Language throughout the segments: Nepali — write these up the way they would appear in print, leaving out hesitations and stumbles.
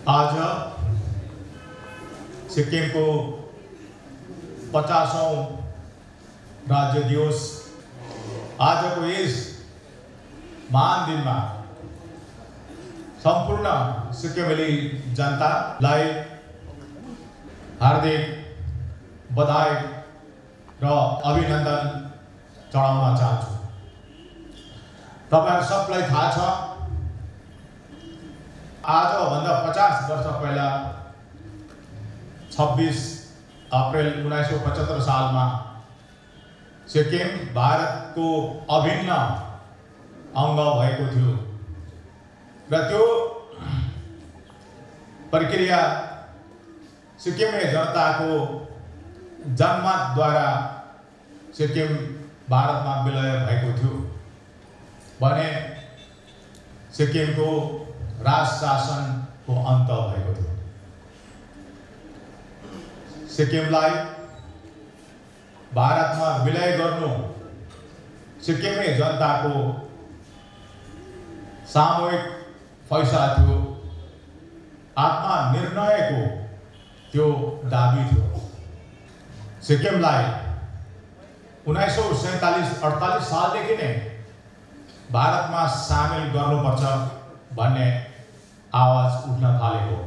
आज सिक्किमको 50औं राज्य दिवस आजको यस महान दिनमा सम्पूर्ण सिक्किमेली जनतालाई हार्दिक बधाई र अभिनन्दन चढाउन चाहन्छु। तपाईहरु सबलाई थाहा छ, आजभन्दा 50 वर्ष पहिला 26 अप्रिल 1975 सालमा सिक्किम भारतको अभिन्न अंग भएको थियो र त्यो प्रक्रिया सिक्किमे जनताको जनमतद्वारा सिक्किम भारतमा विलय भएको थियो भने सिक्किमको राज शासनको अन्त भएको थियो। सिक्किमलाई भारतमा विलय गर्नु सिक्किमे जनताको सामूहिक फैसला थियो, आत्मनिर्णयको त्यो दाबी थियो। सिक्किमलाई 1947-48 सालदेखि नै भारतमा सामेल गर्नुपर्छ भन्ने आवाज उठ्न थालेको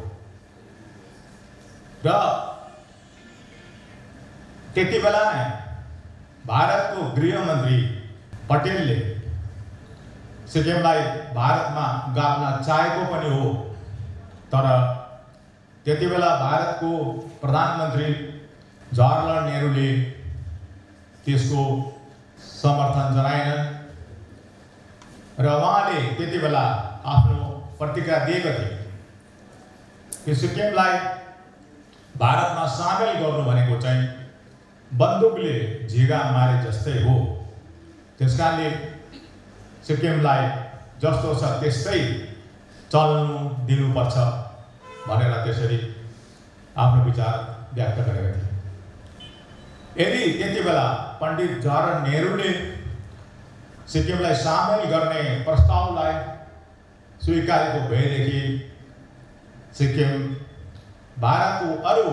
र त्यति बेला नै भारतको गृहमन्त्री पटेलले सिक्किमलाई भारतमा गाड्न चाहेको पनि हो, तर त्यति बेला भारतको प्रधानमन्त्री जवाहरलाल नेहरूले त्यसको समर्थन जनाएनन् र उहाँले त्यति बेला आफ्नो प्रतिक्रिया दिएका थिए कि सिक्किमलाई भारतमा सामेल गर्नु भनेको चाहिँ बन्दुकले झिगा मारे जस्तै हो, त्यसकारणले सिक्किमलाई जस्तो छ त्यस्तै चल्नु दिनुपर्छ भनेर त्यसरी आफ्नो विचार व्यक्त गरेका थिए। यदि त्यति बेला पण्डित जवाहरलाल नेहरूले सिक्किमलाई सामेल गर्ने प्रस्तावलाई स्वीकारेको भएदेखि सिक्किम भारतको अरू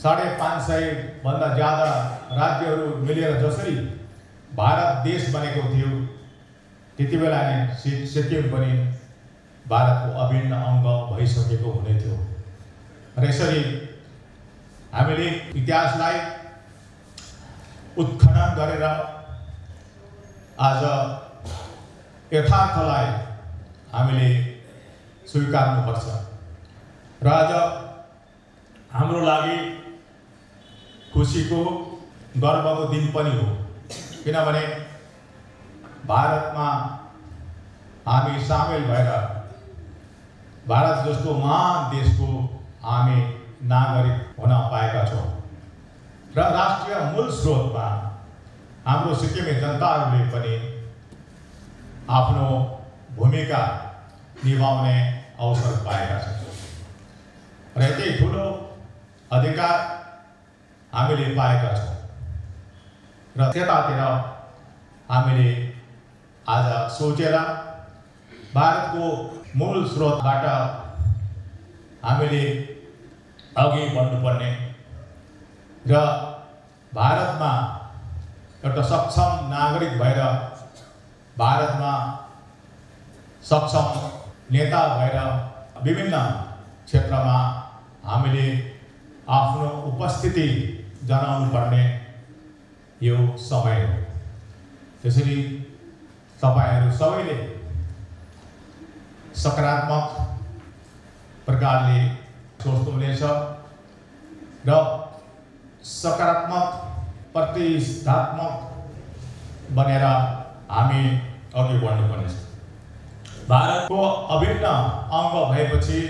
550 भन्दा ज्यादा राज्यहरू मिलेर जसरी भारत देश बनेको थियो, त्यति बेला नै सिक्किम पनि भारतको अभिन्न अंग भइसकेको हुने थियो। र यसरी हामीले इतिहासलाई उत्खनन गरेर आज यथार्थलाई हामीले स्वीकार्नुपर्छ र आज हाम्रो लागि खुसीको गर्वको दिन पनि हो, किनभने भारतमा हामी सामेल भएर भारत जस्तो महान देशको हामी नागरिक हुन पाएका छौँ र राष्ट्रिय मूल स्रोतमा हाम्रो सिक्किमे जनताहरूले पनि आफ्नो भूमिका निभाउने अवसर पाएका छन् र यति ठुलो अधिकार हामीले पाएका छौँ र त्यतातिर हामीले आज सोचेर भारतको मूल स्रोतबाट हामीले अघि बढ्नुपर्ने र भारतमा एउटा सक्षम नागरिक भएर भारतमा सक्षम नेता भएर विभिन्न क्षेत्रमा हामीले आफ्नो उपस्थिति जनाउनु पर्ने यो समय हो। त्यसरी तपाईहरु सबैले सकारात्मक प्रकारले सोच्नुहुनेछ र सकारात्मक प्रतिस्पर्धात्मक बनेर हामी अघि बढ्नुपर्नेछ। भारतको अभिन्न अंग भएपछि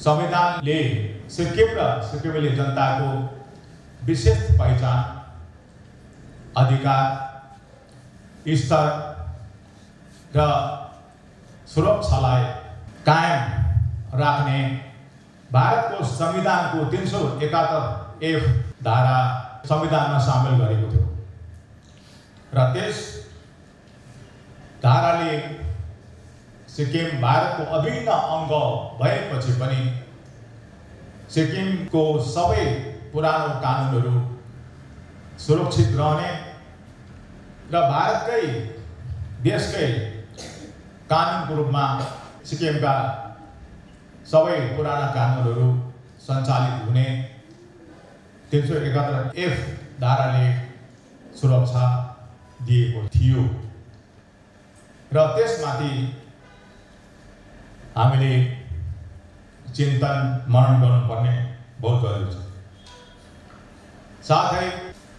संविधानले सिक्किम र सिक्किमेली जनताको विशेष पहिचान, अधिकार, स्तर र सुरक्षालाई कायम राख्ने भारतको संविधानको 371F धारा संविधानमा सामेल गरेको थियो र त्यस धाराले सिक्किम भारतको अभिन्न अंग भएपछि पनि सिक्किमको सबै पुरानो कानुनहरू सुरक्षित रहने र भारतकै देशकै कानुनको रूपमा सिक्किमका सबै पुराना कानुनहरू सञ्चालित हुने 371F धाराले सुरक्षा दिएको थियो र त्यसमाथि हामीले चिन्तन मनन गर्नुपर्ने बहुत जरुरी छ। साथै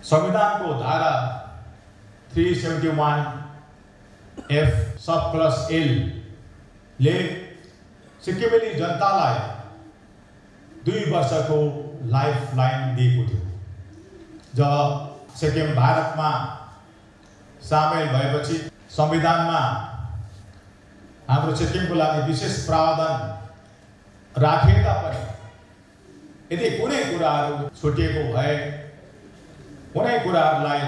संविधानको धारा 371F सब+L ले सिक्किमेली जनतालाई 2 वर्षको लाइफ लाइन दिएको थियो। जब सिक्किम भारतमा सामेल भएपछि संविधानमा हाम्रो सिक्किमको लागि विशेष प्रावधान राखे तापनि यदि कुनै कुराहरू छुटेको भए कुनै कुराहरूलाई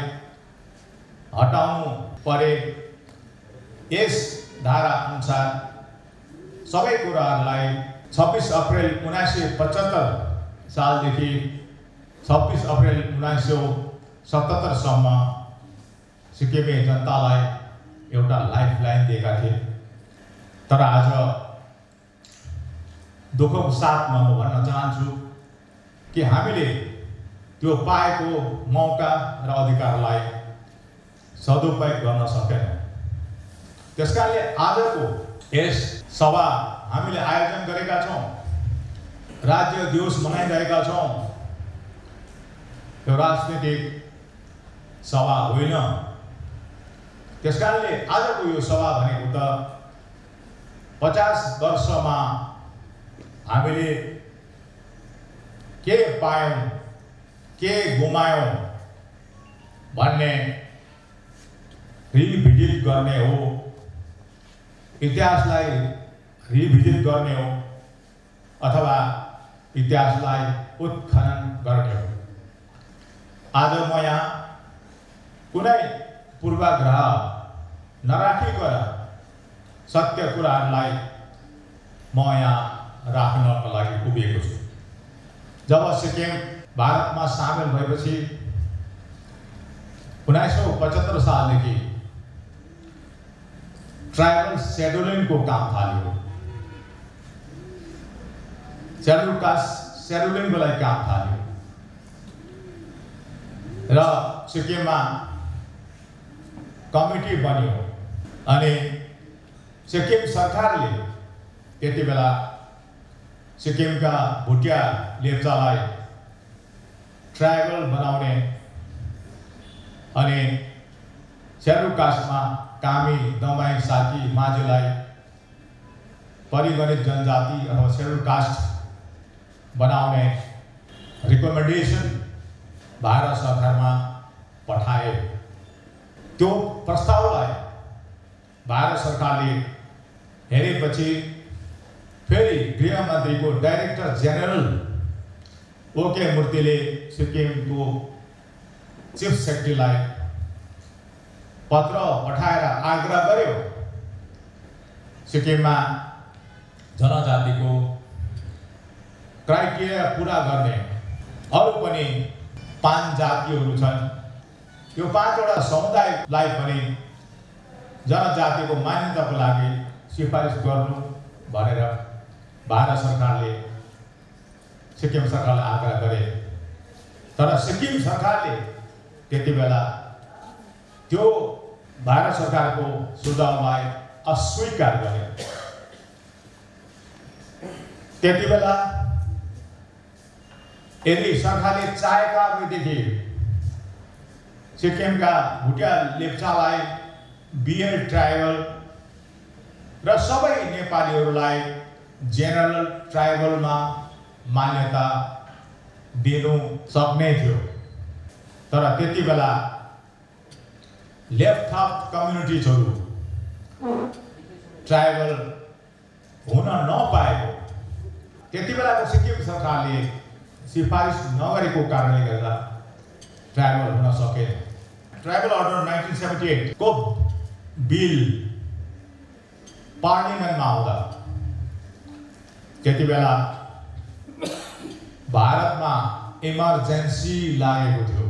हटाउनु परे यस धारा अनुसार सबै कुराहरूलाई 26 अप्रिल 1975 सालदेखि 26 अप्रिल 1977 सम्म सिक्किमे जनतालाई एउटा लाइफ लाइन दिएका थिए। तर आज दुःखको साथमा म भन्न चाहन्छु कि हामीले त्यो पाएको मौका र अधिकारलाई सदुपयोग गर्न सकेनौँ। त्यसकारणले आजको यस सभा हामीले आयोजन गरेका छौँ, राज्य दिवस मनाइरहेका छौँ। यो राजनीतिक सभा होइन। त्यसकारणले आजको यो सभा भनेको त 50 वर्षमा हामीले के पायौँ के गुमायौँ भन्ने रिभिजिट गर्ने हो, इतिहासलाई रिभिजिट गर्ने हो अथवा इतिहासलाई उत्खनन गर्ने हो। आज म यहाँ कुनै पूर्वाग्रह नराखिकन सत्य कुराहरूलाई म यहाँ राख्नको लागि उभिएको छु। जब सिक्किम भारतमा सामेल भएपछि 1975 सालदेखि ट्राइबल शेड्युलिङको काम थाल्यो। शेड्युल कास्ट शेड्युलिङको लागि काम थाल्यो र सिक्किममा कमिटी बन्यो अनि सिक्किम सरकारले त्यति बेला सिक्किमका भुटिया लेप्चालाई ट्राइबल बनाउने अनि शेड्युल कास्टमा कामी दमाई साकी माझीलाई परिगणित जनजाति अथवा शेड्युल कास्ट बनाउने रिकमेन्डेसन भारत सरकारमा पठाए। त्यो प्रस्तावलाई भारत सरकारले हेरेपछि फेरि गृहमन्त्रीको डाइरेक्टर जेनरल ओके मूर्तिले सिक्किमको चिफ सेक्रेटरीलाई पत्र पठाएर आग्रह गर्यो सिक्किममा जनजातिको क्राइटेरिया पूरा गर्ने अरू पनि 5 जातिहरू छन्, यो 5वटा समुदायलाई पनि जनजातिको मान्यताको लागि सिफारिस गर्नु भनेर भारत सरकारले सिक्किम सरकारलाई आग्रह गरे। तर सिक्किम सरकारले त्यति बेला त्यो भारत सरकारको सुझावलाई अस्वीकार गरे। त्यति बेला यदि सरकारले चाहेका भएदेखि सिक्किमका भुटिया लेप्चालाई बिएल ट्राइबल र सबै नेपालीहरूलाई जेनरल ट्राइबलमा मान्यता दिनु सक्ने थियो। तर त्यति बेला लेफ्ट कम्युनिटिजहरू ट्राइबल हुन नपाएको त्यति बेलाको सिक्किम सरकारले सिफारिस नगरेको कारणले गर्दा ट्राइबल हुन सकेन। ट्राइबल अर्डर 1978 को बिल पार्लिमेन्टमा आउँदा त्यति बेला भारतमा इमर्जेन्सी लागेको थियो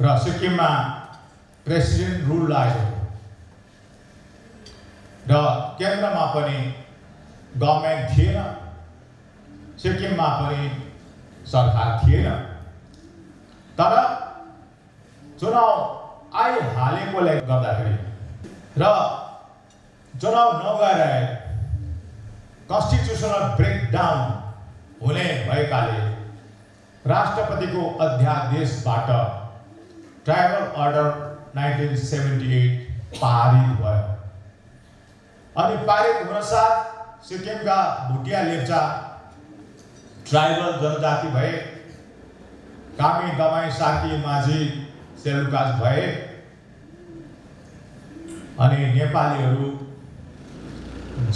र सिक्किममा प्रेसिडेन्ट रुल लागेको थियो र केन्द्रमा पनि गभर्मेन्ट थिएन, सिक्किममा पनि सरकार थिएन। तर चुनाव आइहालेकोले गर्दाखेरि र चुनाव नगएर कन्स्टिट्युसनल ब्रेकडाउन हुने भएकाले राष्ट्रपतिको अध्यादेशबाट ट्राइबल अर्डर 1978 पारित भयो। अनि पारित हुनसाथ सिक्किमका भुटिया लेप्चा ट्राइबल जनजाति भए, कामी दमाई सार्की माझी सेलुकास भए, अनि नेपालीहरू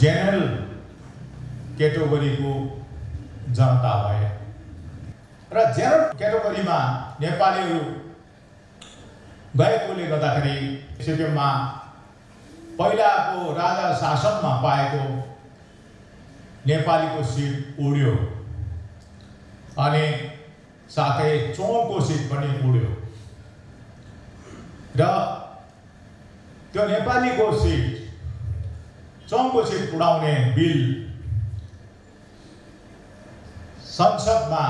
जेनरल क्याटेगोरीको जनता भए र जेनरल क्याटेगोरीमा नेपालीहरू गएकोले गर्दाखेरि सिक्किममा पहिलाको राजा शासनमा पाएको नेपालीको सिट उड्यो अनि साथै चौको सिट पनि उड्यो र त्यो नेपालीको सिट चौको सिट उडाउने बिल संसदमा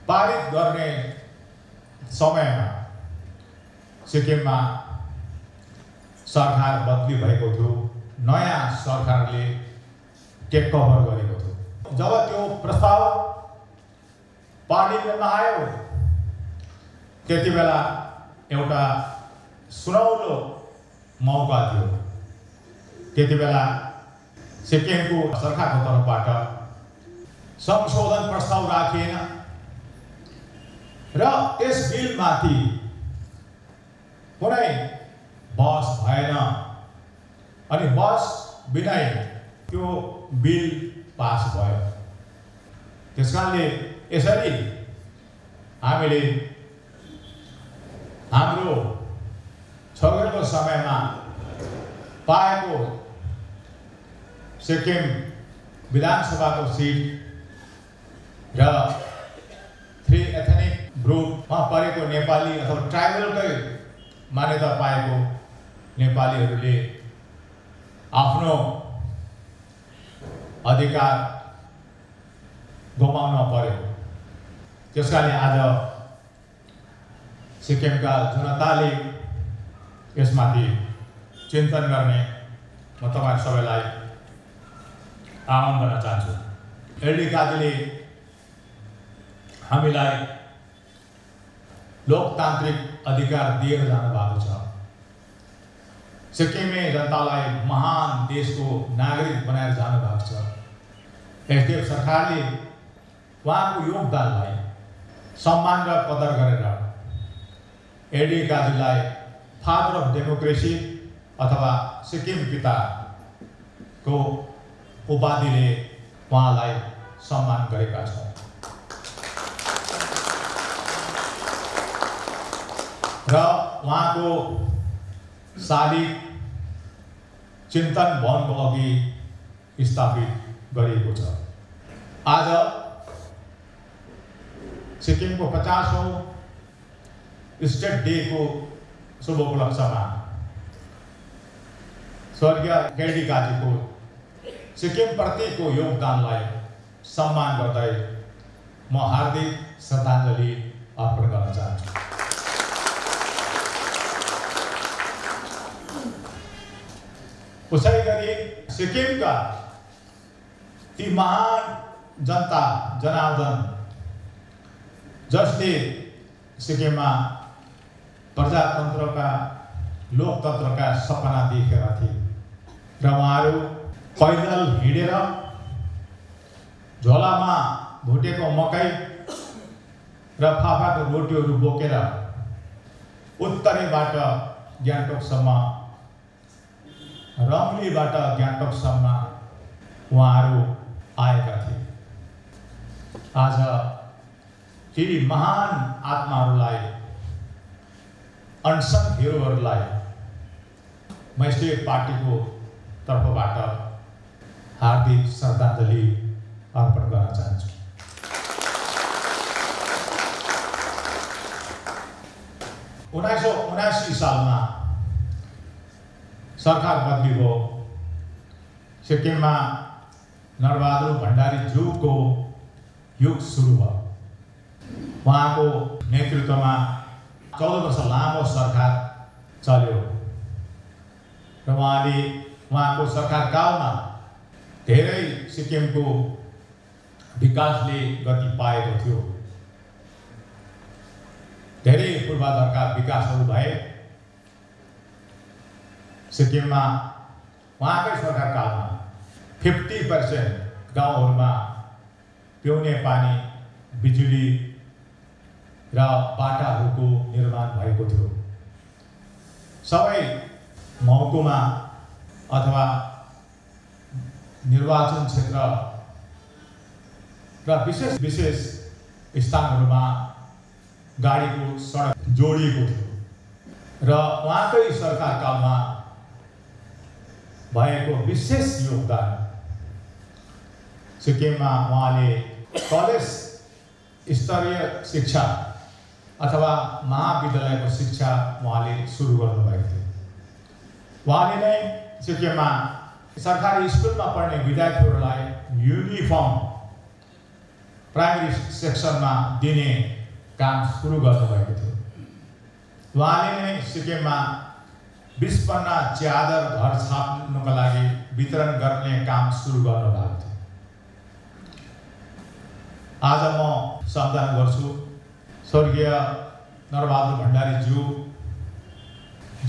पारित गर्ने समयमा सिक्किममा सरकार बदली भएको थियो, नयाँ सरकारले टेक ओभर गरेको थियो। जब त्यो प्रस्ताव पार्लिमेन्टमा आयो त्यति बेला एउटा सुनौलो मौका थियो। त्यति बेला सिक्किमको सरकारको तर्फबाट संशोधन प्रस्ताव राखिएन र त्यस बिलमाथि कुनै बहस भएन अनि बहस बिनै त्यो बिल पास भयो। त्यसकारणले यसरी हामीले हाम्रो छोडेको समयमा पाएको सिक्किम विधानसभाको सिट र 3 एथनिक ग्रुपमा परेको नेपाली अथवा ट्राइबलकै मान्यता पाएको नेपालीहरूले आफ्नो अधिकार गुमाउन पर्यो। त्यसकारणले आज सिक्किमका जनताले यसमाथि चिन्तन गर्ने म तपाईहरु सबैलाई आह्वान गर्न चाहन्छु। एलडी काजीले हामीलाई लोकतान्त्रिक अधिकार दिएर जानु भएको छ। सिक्किमे जनतालाई महान देशको नागरिक बनाएर जानु भएको छ। एसडीएफ सरकारले उहाँको योगदानलाई सम्मान र कदर गरेर एलडी काजीलाई फादर अफ डेमोक्रेसी अथवा सिक्किम पिताको उपाधिले उहाँलाई सम्मान गरेका छौँ र उहाँको शारीरिक चिन्तन भवनको अघि स्थापित गरिएको छ। आज सिक्किमको 50औं स्टेट डे को शुभ उपलक्ष्यमा स्वर्गीय एलडी काजीको सिक्किम प्रतिको योगदानलाई सम्मान गर्दै म हार्दिक श्रद्धाञ्जली अर्पण गर्न चाहन्छु। उसै गरी सिक्किमका ती महान जनता जनार्दन जसले सिक्किममा प्रजातन्त्रका लोकतन्त्रका सपना देखेका थिए र उहाँहरू पैदल हिँडेर झोलामा भुटेको मकै र फाफाको रोटीहरू बोकेर उत्तरेबाट गान्तोकसम्म, रम्लीबाट गान्तोकसम्म उहाँहरू आएका थिए। आज ती महान आत्माहरूलाई, अनसन हिरोहरूलाई मैस्टेट पार्टीको तर्फबाट हार्दिक श्रद्धाञ्जली अर्पण गर्न चाहन्छु। उन्नाइस सौ 79 सालमा सरकार बदली भयो। सिक्किममा नरबहादुर भण्डारीज्यूको युग सुरु भयो। उहाँको नेतृत्वमा 14 वर्ष लामो सरकार चल्यो र उहाँको सरकारकालमा धेरै सिक्किमको विकासले गति पाएको थियो। धेरै पूर्वाधारका विकासहरू भए। सिक्किममा उहाँकै सरकारकालमा 50% गाउँहरूमा पिउने पानी, बिजुली र बाटाहरूको निर्माण भएको थियो। सबै महकुमा अथवा निर्वाचन क्षेत्र र विशेष स्थानहरूमा गाडीको सडक जोडिएको थियो र उहाँकै सरकारकालमा भएको विशेष योगदान सिक्किममा उहाँले कलेज स्तरीय शिक्षा अथवा महाविद्यालयको शिक्षा उहाँले सुरु गर्नुभएको थियो। उहाँले नै सिक्किममा सरकारी स्कुलमा पढ्ने विद्यार्थीहरूलाई युनिफर्म प्राइमेरी सेक्सनमा दिने काम सुरु गर्नुभएको थियो। उहाँले नै सिक्किममा 20 पन्ना च्यादर घर छाप्नुका लागि वितरण गर्ने काम सुरु गर्नुभएको थियो। आज म सम्झना गर्छु स्वर्गीय नरबहादुर भण्डारीज्यू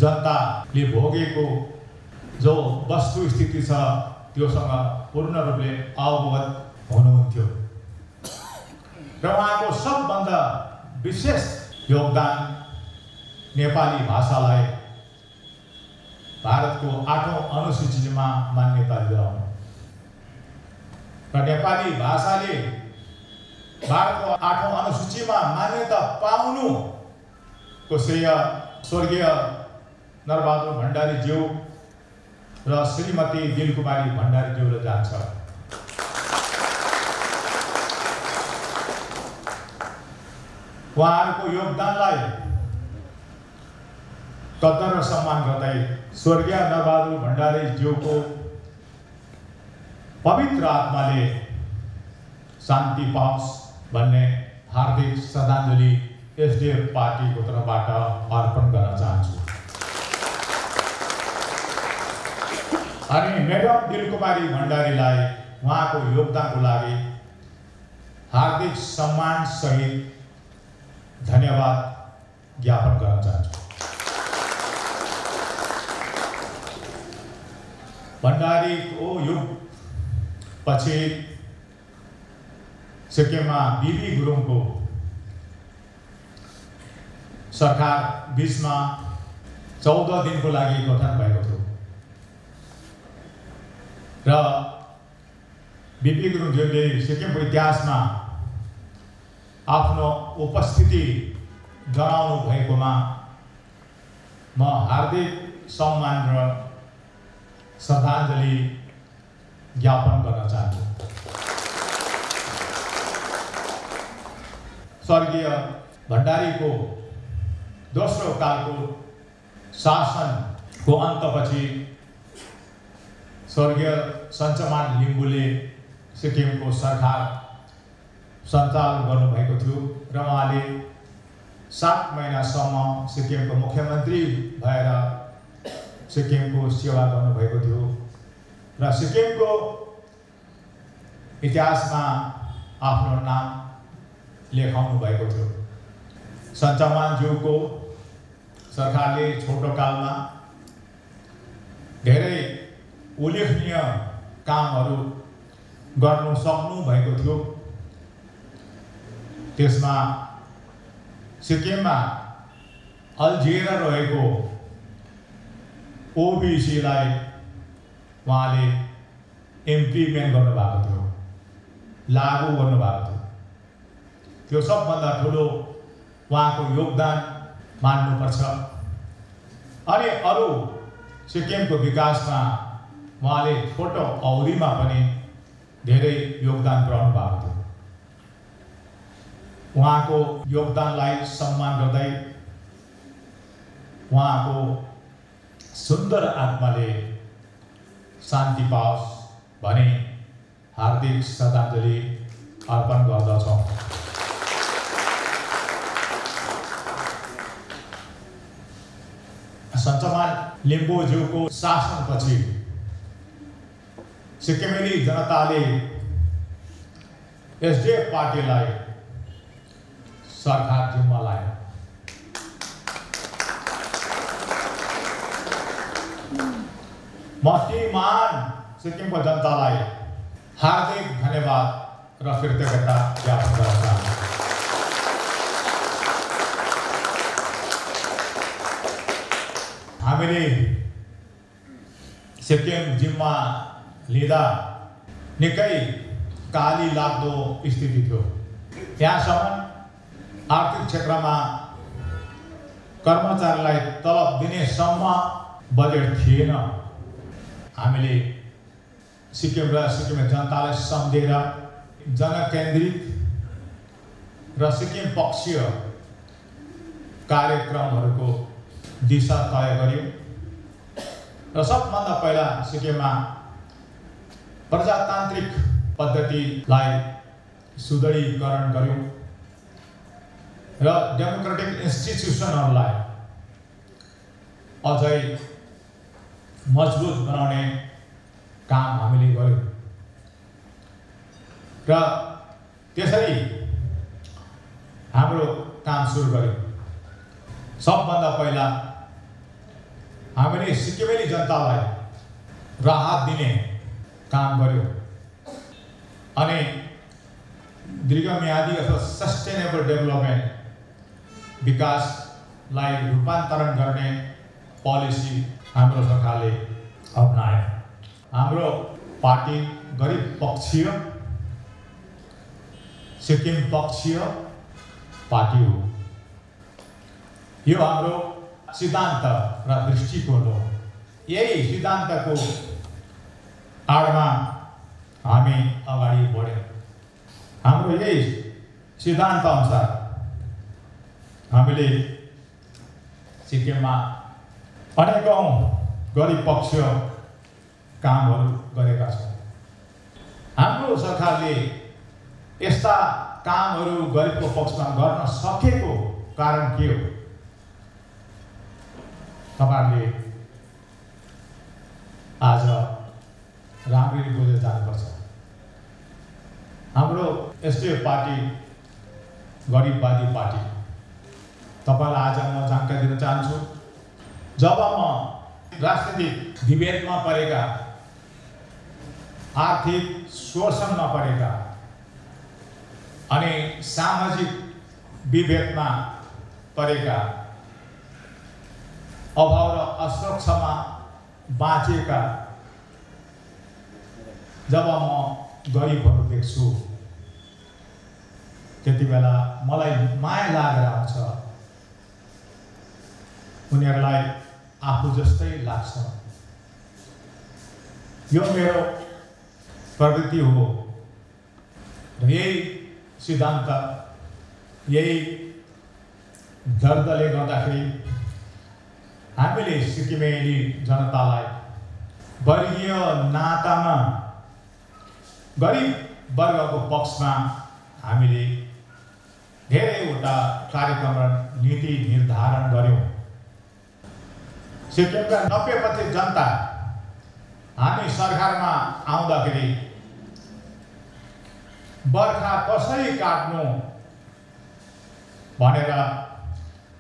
जनताले भोगेको जो वस्तुस्थिति छ त्योसँग पूर्ण रूपले अवगत हुनुहुन्थ्यो र उहाँको सबभन्दा विशेष योगदान नेपाली भाषालाई भारतको 8औं अनुसूचीमा मान्यता दिलाउनु र नेपाली भाषाले भारतको 8औं अनुसूचीमा मान्यता पाउनुको श्रेय स्वर्गीय नरबहादुर भण्डारीज्यू र श्रीमती दिलकुमारी भण्डारीज्यूले जान्छ। उहाँहरूको योगदानलाई कदर र सम्मान गर्दै स्वर्गीय नरबहादुर भण्डारीज्यूको पवित्र आत्माले शान्ति पाओस् भन्ने हार्दिक श्रद्धाञ्जली एसडीएफ पार्टीको तर्फबाट अर्पण गर्न चाहन्छु। अनि मेडम दिलकुमारी भण्डारीलाई उहाँको योगदानको लागि हार्दिक सम्मान सहित धन्यवाद ज्ञापन गर्न चाहन्छु। भण्डारीको युग पछि सिक्किममा बीबी गुरुङको सरकार बीचमा 14 दिनको लागि गठन भएको थियो र बीबी गुरुङज्यूले सिक्किमको इतिहासमा आफ्नो उपस्थिति जनाउनु भएकोमा म हार्दिक सम्मान र श्रद्धाञ्जली ज्ञापन गर्न चाहन्छु। स्वर्गीय भण्डारीको दोस्रो कालको शासनको अन्तपछि स्वर्गीय सञ्चमान लिम्बूले सिक्किमको सरकार सञ्चालन गर्नुभएको थियो र उहाँले 7 महिनासम्म सिक्किमको मुख्यमन्त्री भएर सिक्किमको सेवा गर्नुभएको थियो र सिक्किमको इतिहासमा आफ्नो नाम लेखाउनु भएको थियो। सञ्चमानज्यूको सरकारले छोटो कालमा धेरै उल्लेखनीय कामहरू गर्नु सक्नु भएको थियो। त्यसमा सिक्किममा अल्झिएर रहेको ओबीसीलाई उहाँले इम्प्लिमेन्ट गर्नुभएको थियो, लागू गर्नुभएको थियो। त्यो सबभन्दा ठुलो उहाँको योगदान मान्नुपर्छ। अनि अरू सिक्किमको विकासमा उहाँले छोटो अवधिमा पनि धेरै योगदान पुर्याउनु भएको थियो। उहाँको योगदानलाई सम्मान गर्दै उहाँको सुन्दर आत्माले शान्ति पाओस् भनी हार्दिक श्रद्धाञ्जली अर्पण गर्दछौँ। सञ्चमान लिम्बुज्यूको शासनपछि सिक्किमेली जनताले एसडिएफ पार्टीलाई सरकार जिम्मा लायो। म ती महान सिक्किमको जनतालाई हार्दिक धन्यवाद र कृतज्ञता ज्ञापन गर्न चाहन्छु। हामीले सिक्किम जिम्मा लिँदा निकै काली लाग्दो स्थिति थियो। त्यहाँसम्म आर्थिक क्षेत्रमा कर्मचारीलाई तलब दिनेसम्म बजेट थिएन। हामीले सिक्किम र सिक्किमे जनतालाई सम्झेर जनकेन्द्रित र सिक्किम पक्षीय कार्यक्रमहरूको दिशा तय गर्यो र सबभन्दा पहिला सिक्किममा प्रजातान्त्रिक पद्धतिलाई सुदृढीकरण गर्यो र डेमोक्रेटिक इन्स्टिट्युसनहरूलाई अझै मजबुत बनाउने काम हामीले गर्यौँ र त्यसरी हाम्रो काम सुरु गर्यौँ। सबभन्दा पहिला हामीले सिक्किमेली जनतालाई राहत दिने काम गर्यौँ अनि दीर्घम्यादी अथवा सस्टेनेबल डेभलपमेन्ट विकासलाई रूपान्तरण गर्ने पोलिसी हाम्रो सरकारले अपनायो। हाम्रो पार्टी गरिब पक्षीय सिक्किम पक्षीय पार्टी हो। यो हाम्रो सिद्धान्त र दृष्टिकोण हो। यही सिद्धान्तको आडमा हामी अगाडि बढ्यौँ। हाम्रो यही सिद्धान्त अनुसार हामीले सिक्किममा अनेकौं गरिब पक्षीय कामहरू गरेका छौँ। हाम्रो सरकारले यस्ता कामहरू गरिबको पक्षमा गर्न सकेको कारण के हो? तपाईहरुले आज राम्ररी बुझेर जानुपर्छ। हाम्रो एसडिएफ पार्टी गरिबवादी पार्टी। तपाईलाई आज म जानकारी दिन चाहन्छु। जब म राजनीतिक विभेदमा परेका, आर्थिक शोषणमा परेका अनि सामाजिक विभेदमा परेका, अभाव र असुरक्षामा बाँचेका जब म गरिबहरू देख्छु त्यति बेला मलाई माया लागेर आउँछ। उनीहरूलाई आफू जस्तै लाग्छ। यो मेरो प्रवृत्ति हो र यही सिद्धान्त, यही दर्दले गर्दाखेरि हामीले सिक्किमेली जनतालाई वर्गीय नातामा गरिब वर्गको पक्षमा हामीले धेरैवटा कार्यक्रम र नीति निर्धारण गर्यौं। सिक्किमका 90% जनता हामी सरकारमा आउँदाखेरि बर्खा कसरी काट्नु भनेर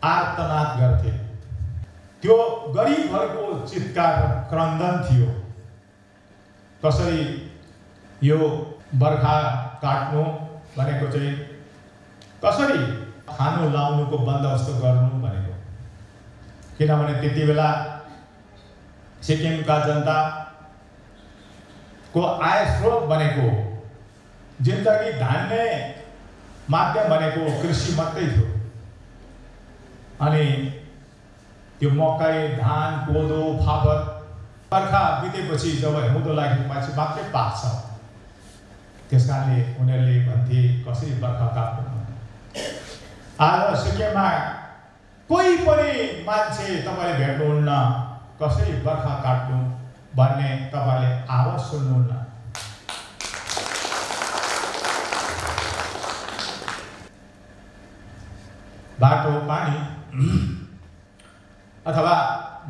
आर्तनाद गर्थे। त्यो गरिबहरूको चित्कार क्रन्दन थियो। कसरी यो बर्खा काट्नु भनेको चाहिँ कसरी खानु लाउनुको बन्दोबस्त गर्नु भनेको। किनभने त्यति बेला सिक्किमका जनताको आय स्रोत भनेको, जिन्दगी धान्ने माध्यम भनेको कृषि मात्रै थियो। अनि त्यो मकै, धान, कोदो, फापर बर्खा बितेपछि जब हिउँदो लागेपछि मात्रै पाक्छ। त्यस कारणले उनीहरूले भन्थे कसरी बर्खा काट्नु। आज सिक्किममा कोही पनि मान्छे तपाईँले भेट्नुहुन्न कसरी बर्खा काट्नु भन्ने तपाईँले आवाज सुन्नुहुन्न। बाटो पानी अथवा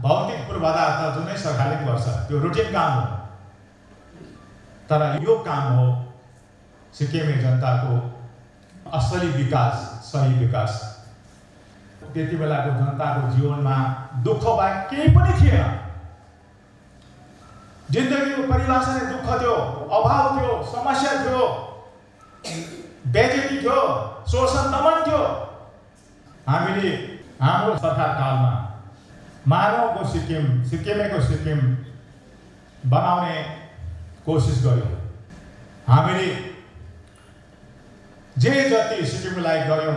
भौतिक पूर्वाधार त जुनै सरकारले गर्छ, त्यो रुटिन काम हो। तर यो काम हो सिक्किमे जनताको असली विकास, सही विकास। त्यति बेलाको जनताको जीवनमा दुःख बाहेक केही पनि थिएन। जिन्दगीको परिभाषा नै दुःख थियो, अभाव थियो, समस्या थियो, बेइज्जती थियो, शोषण दमन थियो। हामीले हाम्रो सरकार कालमा मानवको सिक्किम, सिक्किमेको सिक्किम बनाउने कोसिस गर्यौँ। हामीले जे जति सिक्किमलाई गर्यौँ,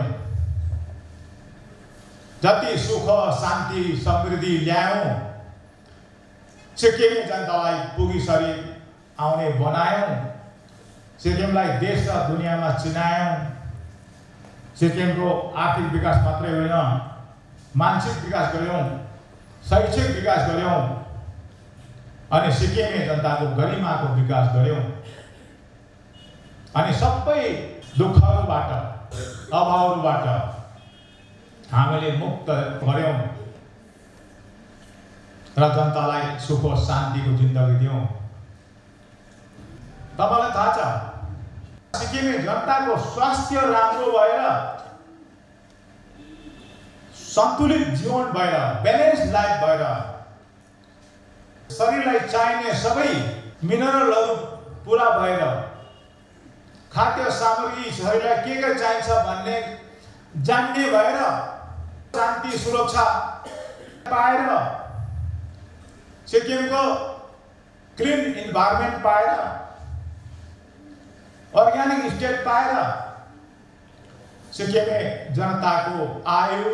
जति सुख शान्ति समृद्धि ल्यायौँ, सिक्किमे जनतालाई पुगीसरी आउने बनायौँ, सिक्किमलाई देश र दुनियाँमा चिनायौँ। सिक्किमको आर्थिक विकास मात्रै होइन, मानसिक विकास गर्यौँ, शैक्षिक विकास गर्यौँ अनि सिक्किमे जनताको गरिमाको विकास गर्यौँ। अनि सबै दुःखहरूबाट, अभावहरूबाट हामीले मुक्त गर्यौँ र जनतालाई सुख शान्तिको जिन्दगी दियौँ। तपाईँलाई थाहा छ सिक्किमे जनताको स्वास्थ्य राम्रो भएर, सन्तुलित जीवन भएर, ब्यालेन्स लाइफ भएर, शरीरलाई चाहिने सबै मिनरलहरू पुरा भएर, खाद्य सामग्री शरीरलाई के चाहिन्छ भन्ने जान्ने भएर, शान्ति सुरक्षा पाएर, सिक्किमको क्लिन इन्भाइरोमेन्ट पाएर, अर्ग्यानिक स्टेट पाएर सिक्किमे जनताको आयु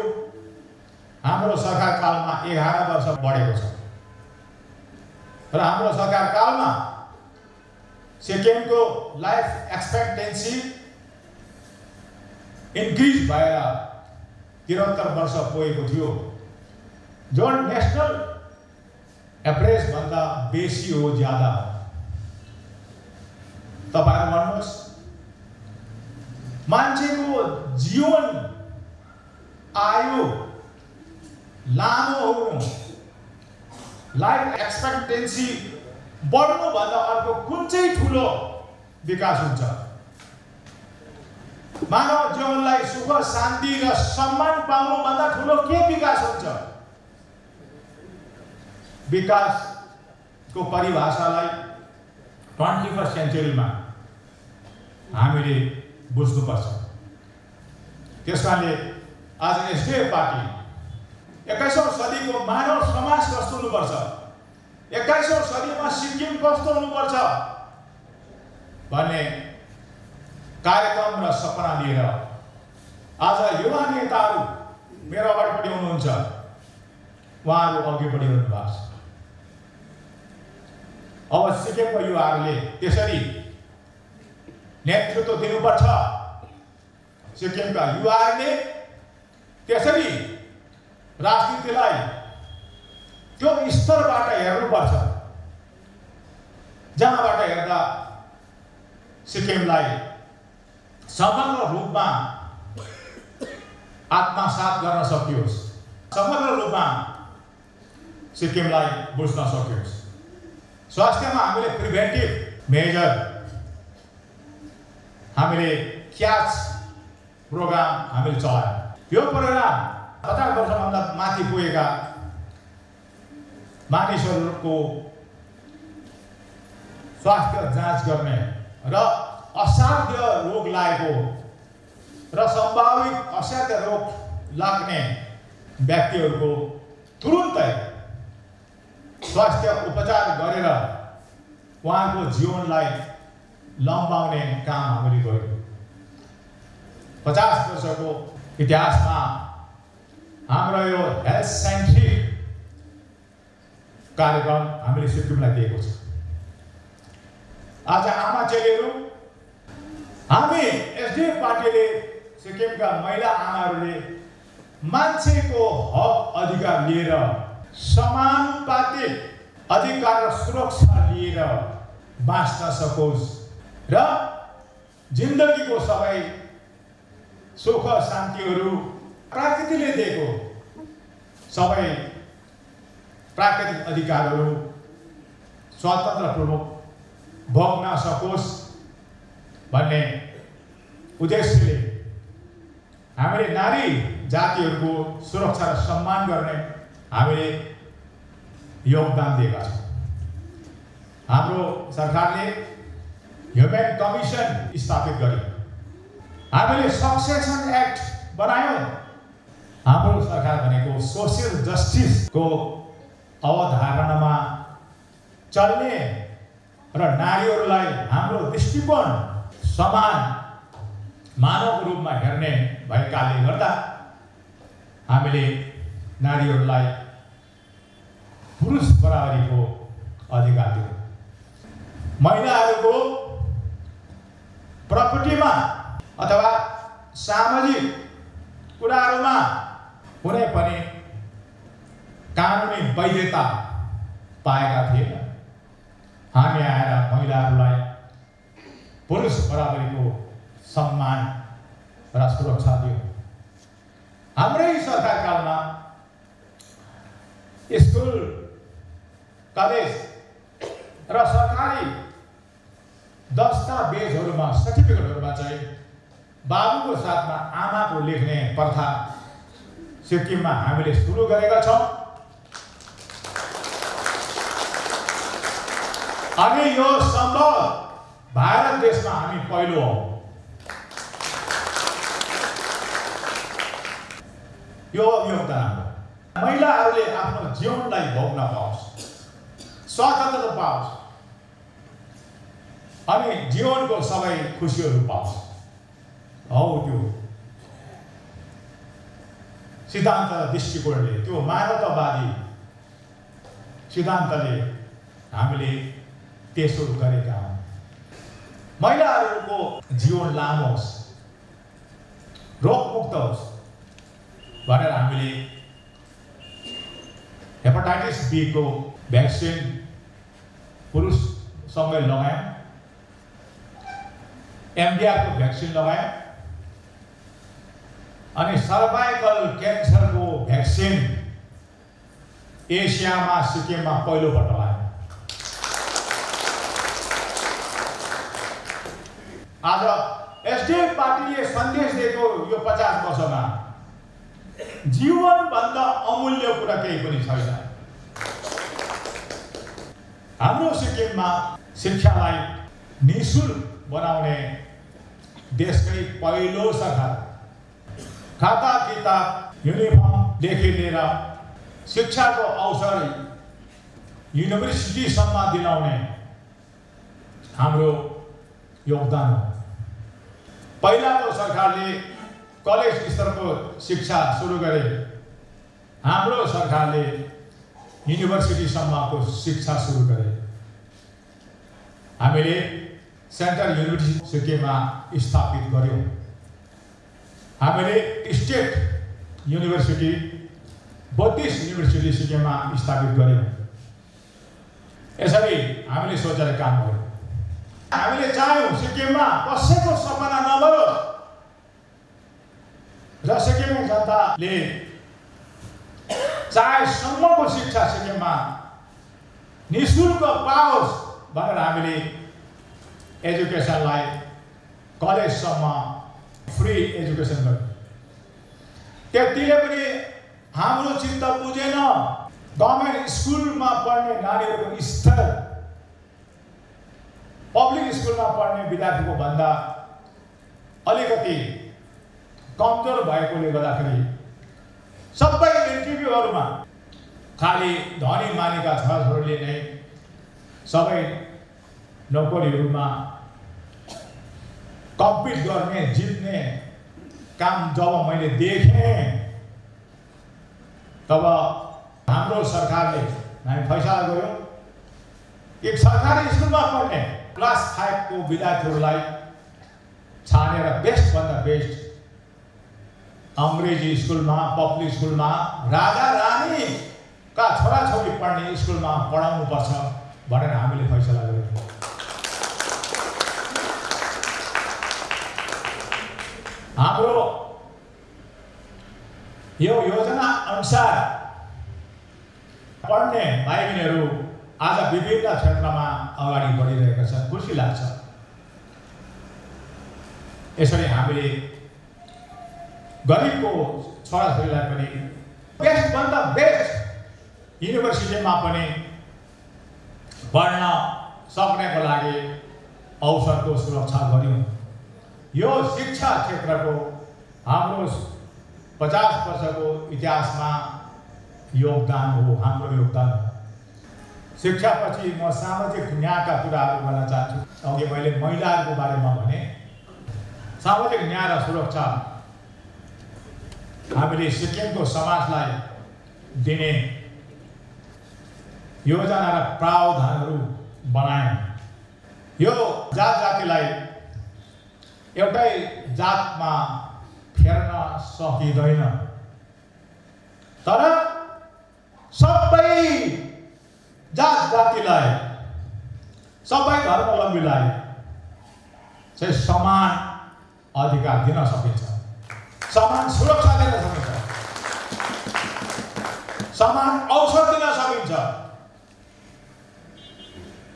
हाम्रो सरकार कालमा 11 वर्ष बढेको छ। र हाम्रो सरकार कालमा सिक्किमको लाइफ एक्सपेक्टेन्सी इन्क्रिज भएर 73 वर्ष पुगेको थियो, जो नेसनल एभरेज भन्दा बेसी हो, ज्यादा हो। तपाईहरु भन्नुहोस्, मान्छेको जीवन आयु लामो हुनु, लाइफ एक्सपेक्टेन्सी बढ्नु भन्दा अर्को कुन चाहिँ ठुलो विकास हुन्छ? मानव जीवनलाई सुख शान्ति र सम्मान पाउनु भन्दा ठुलो के विकास हुन्छ? विकासको परिभाषालाई 21st सेन्चुरीमा हामीले बुझ्नुपर्छ। त्यसकारणले आज एसडिएफ पार्टी 21औं सदीको मानव समाज कस्तो हुनुपर्छ, 21औं सदीमा सिक्किम कस्तो हुनुपर्छ भन्ने कार्यक्रम र सपना लिएर आज युवा नेताहरू मेरो अगाडिपट्टि हुनुहुन्छ, उहाँहरू अघि बढिरहनु भएको छ। अब सिक्किमको युवाहरूले त्यसरी नेतृत्व दिनुपर्छ। सिक्किमका युवाहरूले त्यसरी राजनीतिलाई त्यो स्तरबाट हेर्नुपर्छ जहाँबाट हेर्दा सिक्किमलाई समग्र रूपमा आत्मसात गर्न सकियोस्, समग्र रूपमा सिक्किमलाई बुझ्न सकियोस्। स्वास्थ्यमा हामीले प्रिभेन्टिभ मेजर, हामीले क्याच प्रोग्राम हामीले चलायौँ। यो प्रोग्राम 50 वर्षभन्दा माथि पुगेका मानिसहरूको स्वास्थ्य जाँच गर्ने र असाध्य रोग लागेको र सम्भावित असाध्य रोग लाग्ने व्यक्तिहरूको तुरुन्तै स्वास्थ्य उपचार गरेर उहाँको जीवनलाई लम्बाउने काम हामीले गर्यौँ। 50 वर्षको इतिहासमा हाम्रो यो हेल्थ सेन्ट्रिक कार्यक्रम हामीले सिक्किमलाई दिएको छ। आज आमा चेलीहरू, हामी एसडीएफ पार्टीले सिक्किमका महिला आमाहरूले मान्छेको हक अधिकार लिएर समानुपातिक अधिकार र सुरक्षा लिएर बाँच्न सकोस् र जिन्दगीको सबै सुख शान्तिहरू प्रकृतिले दिएको सबै प्राकृतिक अधिकारहरू स्वतन्त्रपूर्वक भोग्न सकोस् भन्ने उद्देश्यले हामीले नारी जातिहरूको सुरक्षा र सम्मान गर्ने हामीले योगदान दिएका छौँ। हाम्रो सरकारले ह्युमन कमिसन स्थापित गर्यो, हामीले सक्सेसन एक्ट बनायौँ। हाम्रो सरकार भनेको सोसियल जस्टिसको अवधारणामा चल्ने र नारीहरूलाई हाम्रो दृष्टिकोण समान मानवको रूपमा हेर्ने भएकाले गर्दा हामीले नारीहरूलाई पुरुष बराबरीको अधिकार दियौँ। महिलाहरूको प्रपर्टीमा अथवा सामाजिक कुराहरूमा कुनै पनि कानुनी वैधता पाएका थिएन। हामी आएर महिलाहरूलाई पुरुष बराबरीको सम्मान र सुरक्षा दियौँ। हाम्रै सरकारकालमा स्कुल, कलेज र सरकारी दस्तावेजहरूमा, सर्टिफिकेटहरूमा चाहिँ बाबुको साथमा आमाको लेख्ने प्रथा सिक्किममा हामीले सुरु गरेका छौँ। अनि यो सम्भव भारत देशमा हामी पहिलो हौँ। यो योगदान हाम्रो। महिलाहरूले आफ्नो जीवनलाई भोग्न पाओस्, स्वतन्त्रता पाओस् अनि जीवनको सबै खुसीहरू पाओस्। हौ त्यो सिद्धान्त दृष्टिकोणले, त्यो मानवतावादी सिद्धान्तले हामीले त्यसो गरेका हौँ। महिलाहरूको जीवन लामो होस्, रोगमुक्त होस् भनेर हामीले हेपाटाइटिस बी को भ्याक्सिन पुरुषसँगै लगायौँ, MDR को भ्याक्सिन लगायौँ अनि सर्भाइकल क्यान्सरको भ्याक्सिन एसियामा सिक्किममा पहिलोपल्ट लगायौँ। आज एसडीएफ पार्टीले सन्देश दिएको यो 50 वर्षमा जीवनभन्दा अमूल्य कुरा केही पनि छैन। हाम्रो सिक्किममा शिक्षालाई निःशुल्क बनाउने देशकै पहिलो सरकार। खाता किताब, युनिफर्मदेखि लिएर शिक्षाको अवसर युनिभर्सिटीसम्म दिलाउने हाम्रो योगदान हो। पहिलाको सरकारले कलेज स्तरको शिक्षा सुरु गरे, हाम्रो सरकारले युनिभर्सिटीसम्मको शिक्षा सुरु गरे। हामीले सेन्ट्रल युनिभर्सिटी सिक्किममा स्थापित गर्यौँ। हामीले स्टेट युनिभर्सिटी, बुद्धिस्ट युनिभर्सिटी सिक्किममा स्थापित गर्यौँ। यसरी हामीले सोचेर काम गर्यौँ। हामीले चाह्यौँ सिक्किममा कसैको सपना नमरोस् र सिक्किमे जनताले चाहेसम्मको शिक्षा सिक्किममा निःशुल्क पाओस् भनेर हामीले एजुकेसनलाई कलेजसम्म फ्री एजुकेसन गर्यौँ। त्यतिले पनि हाम्रो चित्त बुझेन। गभर्मेन्ट स्कुलमा पढ्ने नानीहरूको स्तर पब्लिक स्कुलमा पढ्ने विद्यार्थीको भन्दा अलिकति कमजोर भएकोले गर्दाखेरि सबै इन्टरभ्यूहरूमा खाली धनी मानेका छोराछोरीले नै सबै नोकरीहरूमा कम्पिट गर्ने, जित्ने काम जब मैले देखेँ तब हाम्रो सरकारले हामी फैसला गर्यौं एक सरकारी स्कुलमा पढ्ने क्लास 5 को विद्यार्थीहरूलाई छानेर बेस्ट भन्दा बेस्ट अंग्रेजी स्कुलमा पब्लिक स्कुलमा राजा रानी का छोराछोरी पढ्ने स्कुलमा पढाउनु पर्छ भनेर हामीले फैसला गर्यौं। हाम्रो यो योजना अनुसार पढ्ने भाइ बहिनीहरू आज विभिन्न क्षेत्रमा अगाडि बढिरहेका छन्, खुसी लाग्छ। यसरी हामीले गरिबको छोराछोरीलाई पनि बेस्ट भन्दा बेस्ट युनिभर्सिटीमा पनि पढ्न सक्नेको लागि अवसरको सुरक्षा गर्यौं। यो शिक्षा क्षेत्रको हाम्रो 50 वर्षको इतिहासमा योगदान हो, हाम्रो योगदान हो। शिक्षापछि म सामाजिक न्यायका कुराहरू गर्न चाहन्छु। अघि मैले महिलाहरूको बारेमा भने सामाजिक न्याय र सुरक्षा हामीले सिक्किमको समाजलाई दिने योजना र प्रावधानहरू बनायौं। यो जातिलाई एउटै जातमा फेर्न सकिँदैन, तर सबै जातिलाई सबै धर्मावलम्बीलाई चाहिँ समान अधिकार दिन सकिन्छ, समान सुरक्षा दिन सकिन्छ, समान अवसर दिन सकिन्छ।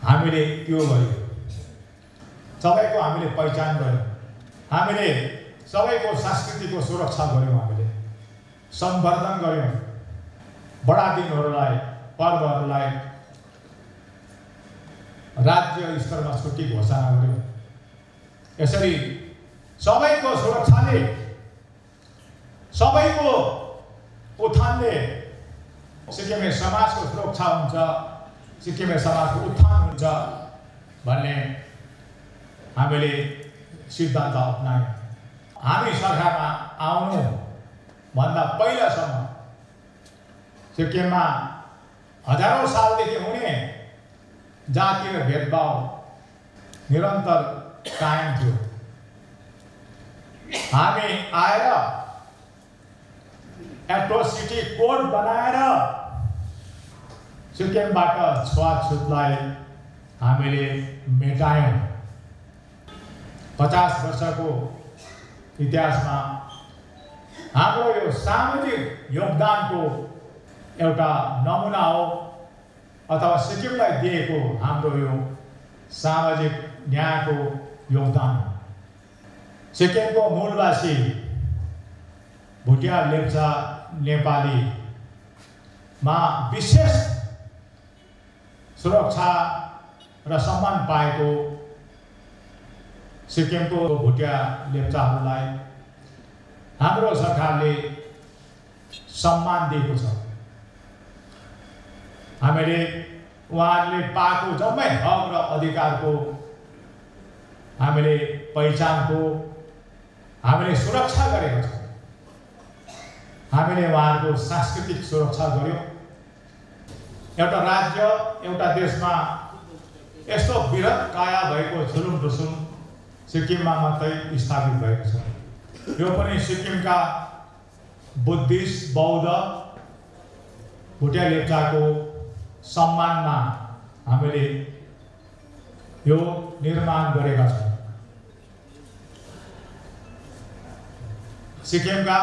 हामीले त्यो गर्यौं। सबैको हामीले पहिचान गर्यौं, हामीले सबैको संस्कृतिको सुरक्षा गर्यौं, हामीले सम्वर्धन गर्यौं, बडा दिनहरूलाई पर्वहरूलाई राज्य स्तरमा छुट्टी घोषणा गर्यौं। यसरी सबैको सुरक्षाले सबैको उत्थानले सिक्किमे समाजको सुरक्षा हुन्छ, सिक्किमे समाजको उत्थान हुन्छ भन्ने हामीले सिद्धान्त अपनायौं। हामी सरकारमा आउनु भन्दा पहिलासम्म सिक्किममा हजारौं सालदेखि हुने जातीय भेदभाव निरन्तर कायम थियो। हामी आएर एट्रोसिटी कोड बनाएर सिक्किमबाट छुवाछुतलाई हामीले मेटायौं। 50 वर्षको इतिहासमा हाम्रो यो सामाजिक योगदानको एउटा नमुना हो, अथवा सिक्किमलाई दिएको हाम्रो यो सामाजिक न्यायको योगदान हो। सिक्किमको मूलवासी भुटिया लेप्चा नेपालीमा विशेष सुरक्षा र सम्मान पाएको सिक्किमको भुटिया लेप्चाहरूलाई हाम्रो सरकारले सम्मान दिएको छ। हामीले उहाँहरूले पाएको जम्मै हक र अधिकारको हामीले पहिचानको हामीले सुरक्षा गरेका छौँ। हामीले उहाँहरूको सांस्कृतिक सुरक्षा गर्यौं। एउटा राज्य एउटा देशमा यस्तो वृहत काया भएको झुलुम ढुसुम सिक्किममा मात्रै स्थापित भएको छ। यो पनि सिक्किमका बुद्धिस्ट बौद्ध भुटिया लेप्चाको सम्मानमा हामीले यो निर्माण गरेका छौँ। सिक्किमका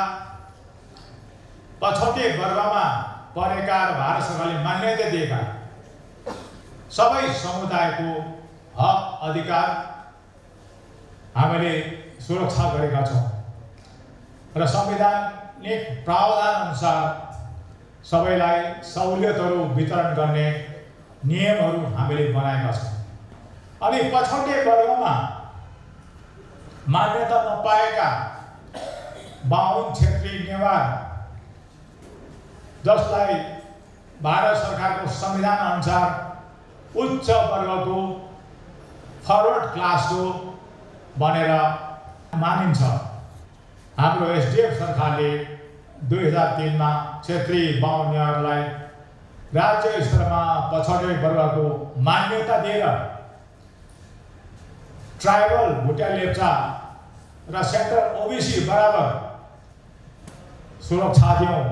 पछौटे वर्गमा परेका र भारत सरकारले मान्यता दिएका सबै समुदायको हक अधिकार हामीले सुरक्षा गरेका छौँ र संवैधानिक प्रावधान अनुसार सबैलाई सहुलियतहरू वितरण गर्ने नियमहरू हामीले बनाएका छौँ। अनि पछौटे वर्गमा मान्यता नपाएका बाहुन क्षेत्री नेवार जसलाई भारत सरकारको संविधान अनुसार उच्च वर्गको फरवर्ड क्लासको भनेर मानिन्छ। हाम्रो एसडीएफ सरकारले 2003 मा क्षेत्री बाहुन नेवारलाई राज्य स्तरमा पछौटे वर्गको मान्यता दिएर ट्राइबल भुटिया लेप्चा र सेन्ट्रल ओबीसी बराबर सुरक्षा दियौँ,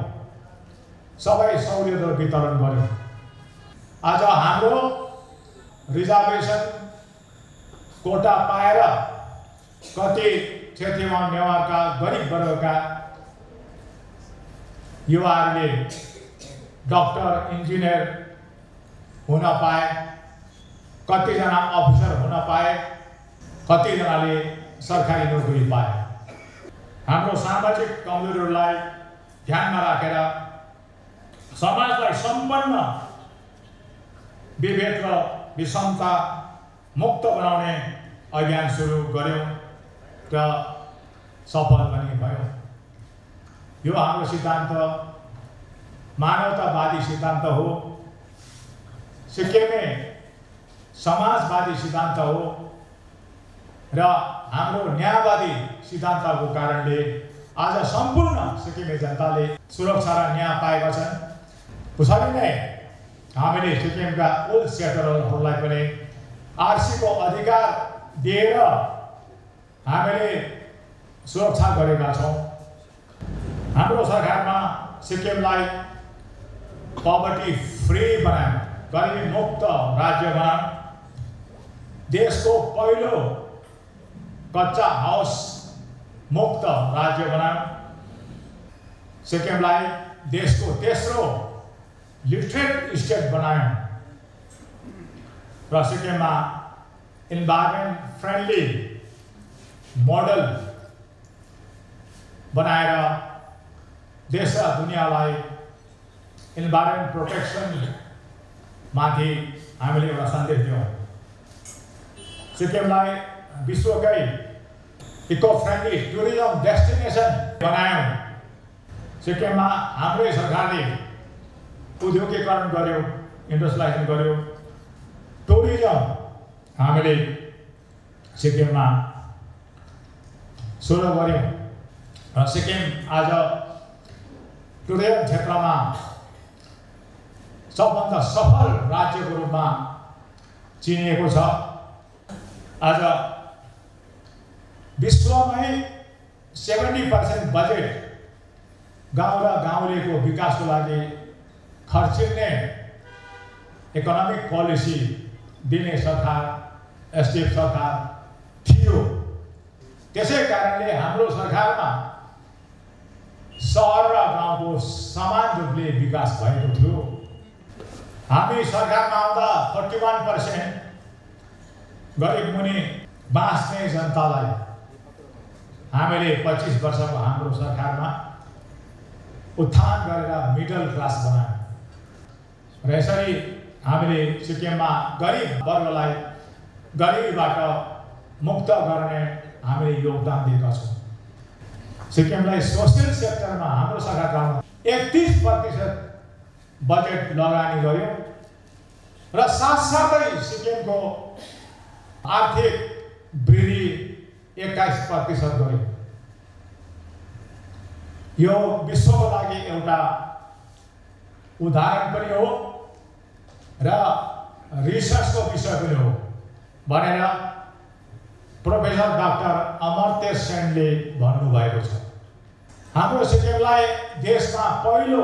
सबै सहुलियतहरू वितरण गर्यौँ। आज हाम्रो रिजर्भेसन कोटा पाएर कति क्षेत्रीय नेवारका गरिब वर्गका युवाहरूले डक्टर इन्जिनियर हुन पाए, कतिजना अफिसर हुन पाए, कतिजनाले सरकारी नोकरी पाए। हाम्रो सामाजिक कमजोरीहरूलाई ध्यानमा राखेर समाजलाई सम्पन्न, विभेद र विषमता मुक्त बनाउने अभियान सुरु गर्यौँ र सफल पनि भयौँ। यो हाम्रो सिद्धान्त मानवतावादी सिद्धान्त हो, सिक्किमे समाजवादी सिद्धान्त हो र हाम्रो न्यायवादी सिद्धान्तको कारणले आज सम्पूर्ण सिक्किमे जनताले सुरक्षा र न्याय पाएका छन्। उसरी नै हामीले सिक्किमका ओल्ड सेटलरहरूलाई पनि आरसीको अधिकार दिएर हामीले सुरक्षा गरेका छौँ। हाम्रो सरकारमा सिक्किमलाई पवर्टी फ्री बनायौँ, गरिबी मुक्त राज्य बनायौँ, देशको पहिलो कच्चा हाउस मुक्त राज्य बनायौँ, सिक्किमलाई देशको तेस्रो लिटरेट स्टेट बनायौँ र सिक्किममा इन्भाइरोमेन्ट फ्रेन्डली मोडल बनाएर देश र दुनियाँलाई इन्भाइरोमेन्ट प्रोटेक्सन माथि हामीले एउटा सन्देश दियौँ। सिक्किमलाई विश्वकै इको फ्रेन्डली टुरिज्म डेस्टिनेसन बनायौँ। सिक्किममा हाम्रै सरकारले उद्योगीकरण गर्यो, इन्डस्ट्रियलाइजेसन गर्यो, टुरिज्म हामीले सिक्किममा सुरु गर्यौँ र सिक्किम आज टुरिज्म क्षेत्रमा सबभन्दा सफल राज्यको रूपमा चिनिएको छ। आज विश्वमै 70% बजेट गाउँ र गाउँलेको विकासको लागि खर्चिने इकोनोमिक पोलिसी दिने सरकार एसडीएफ सरकार थियो। त्यसै कारणले हाम्रो सरकारमा सहर र गाउँको समान रूपले विकास भएको थियो। हामी सरकारमा आउँदा 41% गरिब मुनि बाँच्ने जनतालाई हामीले 25 वर्षको हाम्रो सरकारमा उत्थान गरेर मिडल क्लास बनायौँ र यसरी हामीले सिक्किममा गरिब वर्गलाई गरिबीबाट मुक्त गर्ने हामीले योगदान दिएका छौँ। सिक्किमलाई सोसियल सेक्टरमा हाम्रो सरकारमा 31% बजेट लगानी गर्यो र साथसाथै सिक्किमको आर्थिक वृद्धि 21% गर्यो। यो विश्वको लागि एउटा उदाहरण पनि हो र रिसर्चको विषय पनि हो भनेर प्रोफेसर डाक्टर अमर्त्य सेनले भन्नुभएको छ। हाम्रो सिक्किमलाई देशमा पहिलो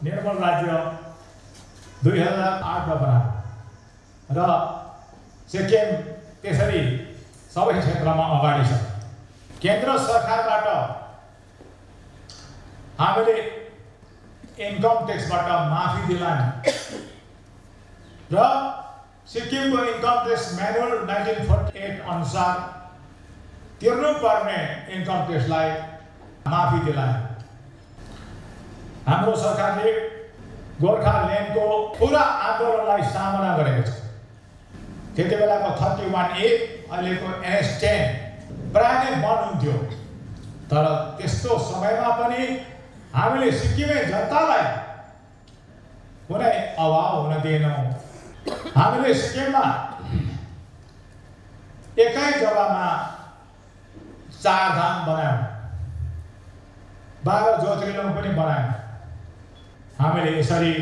निर्मल राज्य 2008 मा बनायो र सिक्किम त्यसरी सबै क्षेत्रमा अगाडि छ। केन्द्र सरकारबाट हामीले इन्कम ट्याक्सबाट माफी दिलायौँ र सिक्किमको इन्कम ट्याक्स म्यानुअल 1948 अनुसार तिर्नुपर्ने इन्कम ट्याक्सलाई माफी दिलायौँ। हाम्रो सरकारले गोर्खाल्यान्डको पुरा आन्दोलनलाई सामना गरेको छ। त्यति बेलाको 31A अहिलेको NS10 प्राय नै बन्द हुन्थ्यो, तर त्यस्तो समयमा पनि हामीले सिक्किमे जनतालाई कुनै अभाव हुन दिएनौँ। हामीले सिक्किममा एकै जग्गामा 4 धाम बनायौँ, 12 ज्योतिर्लिङ्ग पनि बनायौँ। हामीले यसरी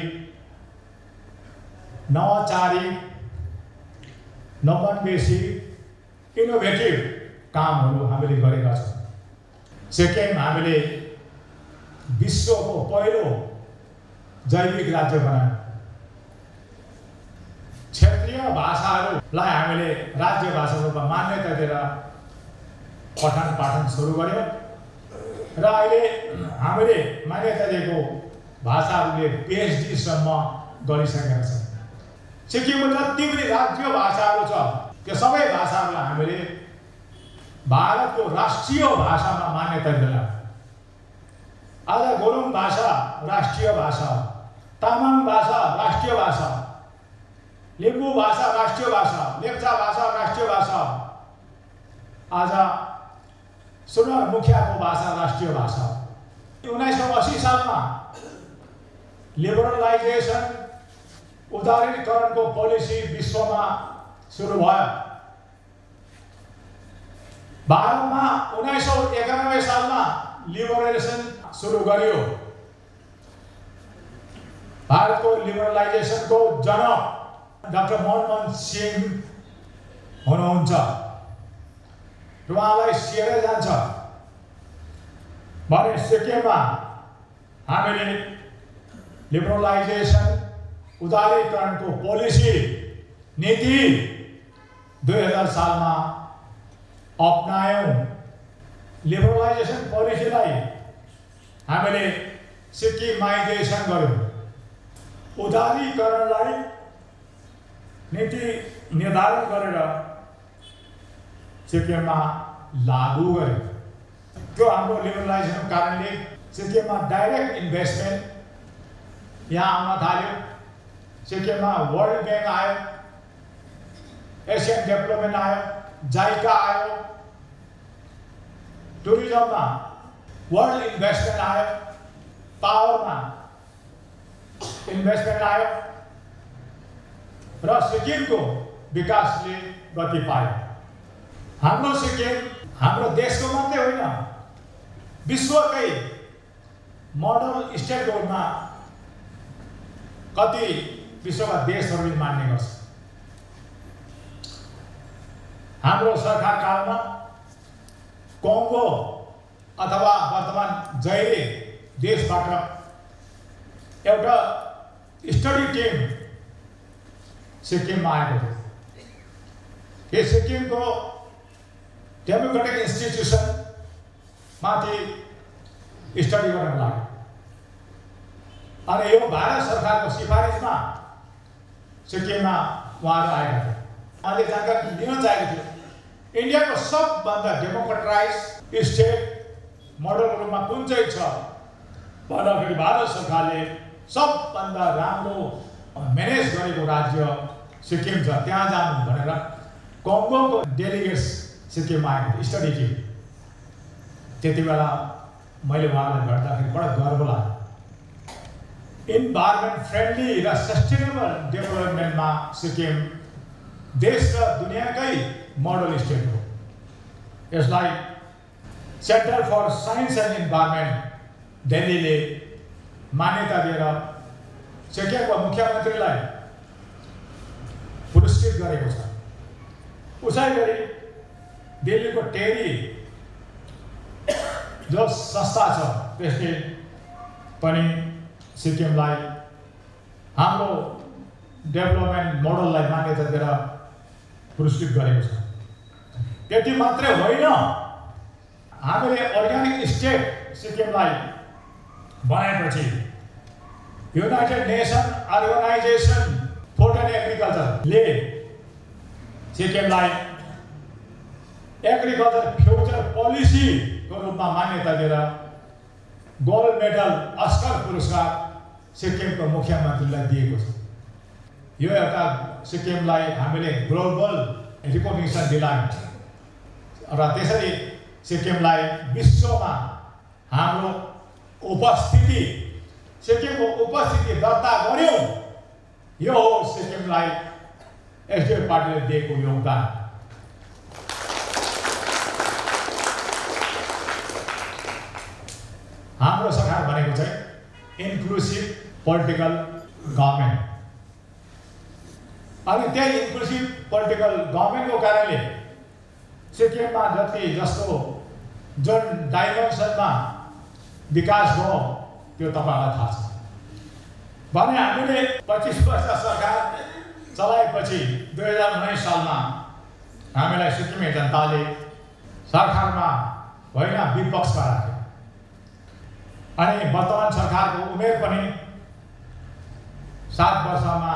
नवाचारी, नवन्वेषी, इनोभेटिभ कामहरू हामीले गरेका छौँ। सिक्किम हामीले विश्वको पहिलो जैविक राज्य बनायौँ। क्षेत्रीय भाषाहरूलाई हामीले राज्य भाषाको रूपमा मान्यता दिएर पठन पाठन सुरु गर्यौँ र अहिले हामीले मान्यता दिएको भाषाहरूले PhD सम्म गरिसकेका छन्। सिक्किममा जति पनि राज्य भाषाहरू छ त्यो सबै भाषाहरूलाई हामीले भारतको राष्ट्रिय भाषामा मान्यता दिलायौँ। आज गुरुङ भाषा राष्ट्रिय भाषा, तामाङ भाषा राष्ट्रिय भाषा, लिम्बू भाषा राष्ट्रिय भाषा, लेप्चा भाषा राष्ट्रिय भाषा, आज सुनार मुखियाको भाषा राष्ट्रिय भाषा। 1980 सालमा लिबरलाइजेसन उदारीकरणको पोलिसी विश्वमा सुरु भयो। भारतमा 1991 सालमा लिबरलाइजेसन सुरु गरियो। भारतको लिबरलाइजेसनको जनक डाक्टर मनमोहन सिंह हुनुहुन्छ र उहाँलाई सिएर जान्छ भने सिक्किममा हामीले लिबरलाइजेसन उदारीकरणको पोलिसी नीति 2000 सालमा अपनायौँ। लिबरलाइजेसन पोलिसीलाई हामीले सिक्किमाइजेसन गर्यौँ। उदारीकरणलाई नीति निर्धारण गरेर सिक्किममा लागू गर्यौँ। त्यो हाम्रो लिबरलाइजेसनको कारणले सिक्किममा डाइरेक्ट इन्भेस्टमेन्ट यहाँ आउन थाल्यो। सिक्किममा वर्ल्ड ब्याङ्क आयो, एसियन डेभलपमेन्ट आयो, जाइका आयो, टुरिज्ममा वर्ल्ड इन्भेस्टमेन्ट आयो, पावरमा इन्भेस्टमेन्ट आयो र सिक्किमको विकासले गति पायो। हाम्रो सिक्किम हाम्रो देशको मात्रै होइन, विश्वकै मोडल स्टेटको रूपमा कति विश्वका देशहरूले मान्ने गर्छ। हाम्रो सरकार कालमा कङ्गो अथवा वर्तमान जैरे देशबाट एउटा स्टडी टिम सिक्किममा आएको थियो। यो सिक्किमको डेमोक्रेटिक इन्स्टिट्युसन माथि स्टडी गर्न लाग्यो अनि यो भारत सरकारको सिफारिसमा सिक्किममा उहाँहरू आएका थिए। उहाँले जानकारी लिन चाहेको थियो इन्डियाको सबभन्दा डेमोक्रेटाइज स्टेट मोडलको रूपमा कुन चाहिँ छ भन्दाखेरि भारत सरकारले सबभन्दा राम्रो म्यानेज गरेको राज्य सिक्किम छ, त्यहाँ जानु भनेर कङ्गोको डेलिगेट्स सिक्किममा आएको थियो स्टडी टिम। त्यति बेला मैले उहाँलाई भेट्दाखेरि बडा गर्व लाग्यो। इन्भाइरोमेन्ट फ्रेन्डली र सस्टेनेबल डेभलपमेन्टमा सिक्किम देश र दुनियाँकै मोडल स्टेट हो। यसलाई centre for science and environment दिल्लीले मान्यता दिएर सिक्किमको मुख्यमन्त्रीलाई पुरस्कृत गरेको छ। उसै गरी दिल्लीको टेरी जो संस्था छ त्यसले पनि सिक्किमलाई हाम्रो डेभलपमेन्ट मोडललाई मान्यता दिएर पुरस्कृत गरेको छ। त्यति मात्रै होइन, हामीले अर्ग्यानिक स्टेट सिक्किमलाई बनाएपछि united nation organization food and एग्रिकल्चरले सिक्किमलाई एग्रिकल्चर फ्युचर पोलिसीको रूपमा मान्यता दिएर गोल्ड मेडल अस्कर पुरस्कार सिक्किमको मुख्यमन्त्रीलाई दिएको छ। यो एउटा सिक्किमलाई हामीले ग्लोबल रिकग्निसन दिलायौँ र त्यसरी सिक्किमलाई विश्वमा हाम्रो उपस्थिति सिक्किमको उपस्थिति दर्ता गर्यौँ। यो हो सिक्किमलाई एसडिएफ पार्टीले दिएको योगदान। हाम्रो सरकार भनेको चाहिँ इन्क्लुसिभ पोलिटिकल गभर्मेन्ट। अनि त्यही इन्क्लुसिभ पोलिटिकल गभर्मेन्टको कारणले सिक्किममा जस्तो जुन डाइमेन्सनमा विकास भयो त्यो तपाईँलाई थाहा छ भने हामीले 25 वर्ष सरकार चलाएपछि 2019 सालमा हामीलाई सिक्किमे जनताले सरकारमा होइन विपक्षमा राख्यो अनि वर्तमान सरकारको उमेर पनि 7 वर्षमा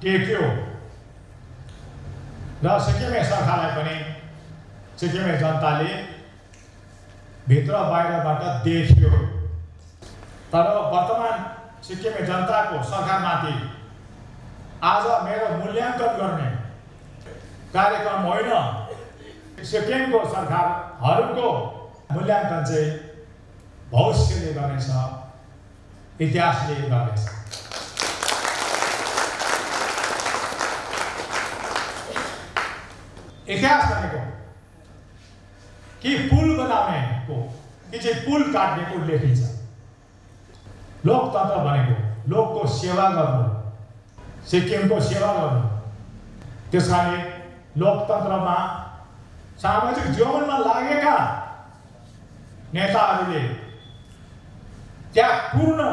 टेक्यो र सिक्किमे सरकारलाई पनि सिक्किमे जनताले भित्र बाहिरबाट देखियो तर वर्तमान सिक्किमे जनताको सरकारमाथि आज मेरो मूल्याङ्कन गर्ने कार्यक्रम होइन सिक्किमको सरकारहरूको मूल्याङ्कन चाहिँ भविष्यले गर्नेछ इतिहासले गर्नेछ इतिहास भनेको कि पुल बनाउनेको कि चाहिँ पुल काट्नेको लेखिन्छ लोकतन्त्र भनेको लोकको सेवा गर्नु सिक्किमको सेवा गर्नु त्यसकारण लोकतन्त्रमा सामाजिक जीवनमा लागेका नेताहरूले त्यागपूर्ण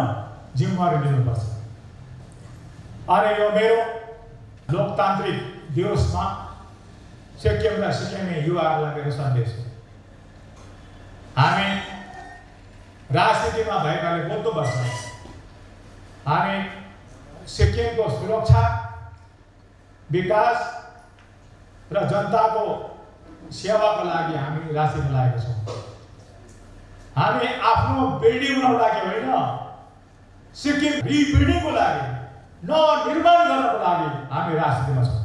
जिम्मेवारी लिनुपर्छ अनि यो मेरो लोकतान्त्रिक दिवसमा सिक्किम र सिक्किमे युवाहरूलाई मेरो सन्देश हो हामी राजनीतिमा भएकाले बोल्नुपर्छ हामी सिक्किमको सुरक्षा विकास र जनताको सेवाको लागि हामी राजनीतिमा लागेका छौँ हामी आफ्नो बिल्डिङको लागि होइन सिक्किम रिबिल्डिङको लागि ननिर्माण गर्नको लागि हामी राजनीतिमा छौँ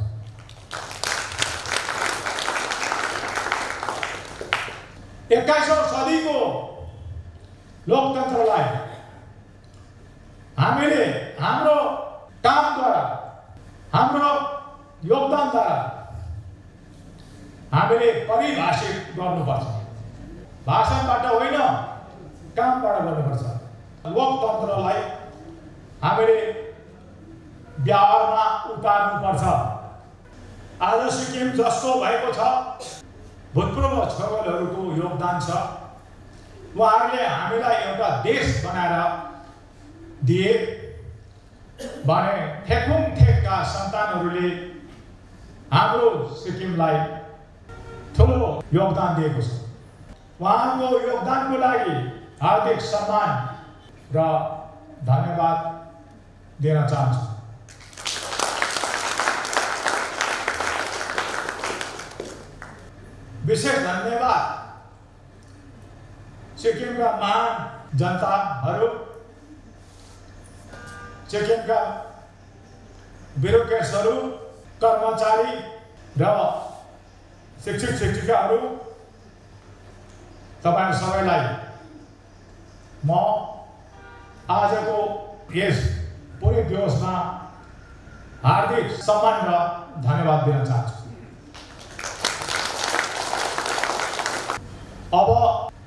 21औं सदीको लोकतन्त्रलाई हामीले हाम्रो कामद्वारा हाम्रो योगदानद्वारा हामीले परिभाषित गर्नुपर्छ भाषणबाट होइन कामबाट गर्नुपर्छ लोकतन्त्रलाई हामीले व्यवहारमा उतार्नुपर्छ आज सिक्किम जस्तो भएको छ भूतपूर्व छोराहरूको योगदान छ उहाँहरूले हामीलाई एउटा देश बनाएर दिए भने ठेकुङठेकका सन्तानहरूले हाम्रो सिक्किमलाई ठुलो योगदान दिएको छ उहाँको योगदानको लागि हार्दिक सम्मान र धन्यवाद दिन चाहन्छु विशेष धन्यवाद सिक्किमका महान जनताहरू सिक्किमका ब्युरोक्रेट्सहरू कर्मचारी र शिक्षक शिक्षिकाहरू तपाईहरु सबैलाई म आजको यस पूरै दिवसमा हार्दिक सम्मान र धन्यवाद दिन चाहन्छु अब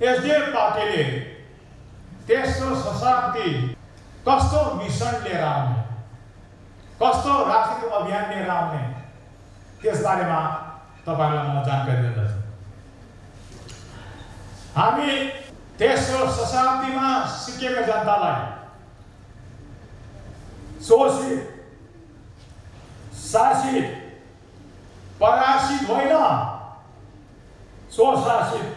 एसडीएफ पार्टीले तेस्रो शताब्दी कस्तो मिशन लिएर आउने कस्तो राजनीतिक अभियान लिएर आउने त्यसबारेमा तपाईहरुलाई म जानकारी दिँदछु हामी तेस्रो शताब्दीमा सिक्किमे जनतालाई शोषित शासित पराजित होइन स्वशासित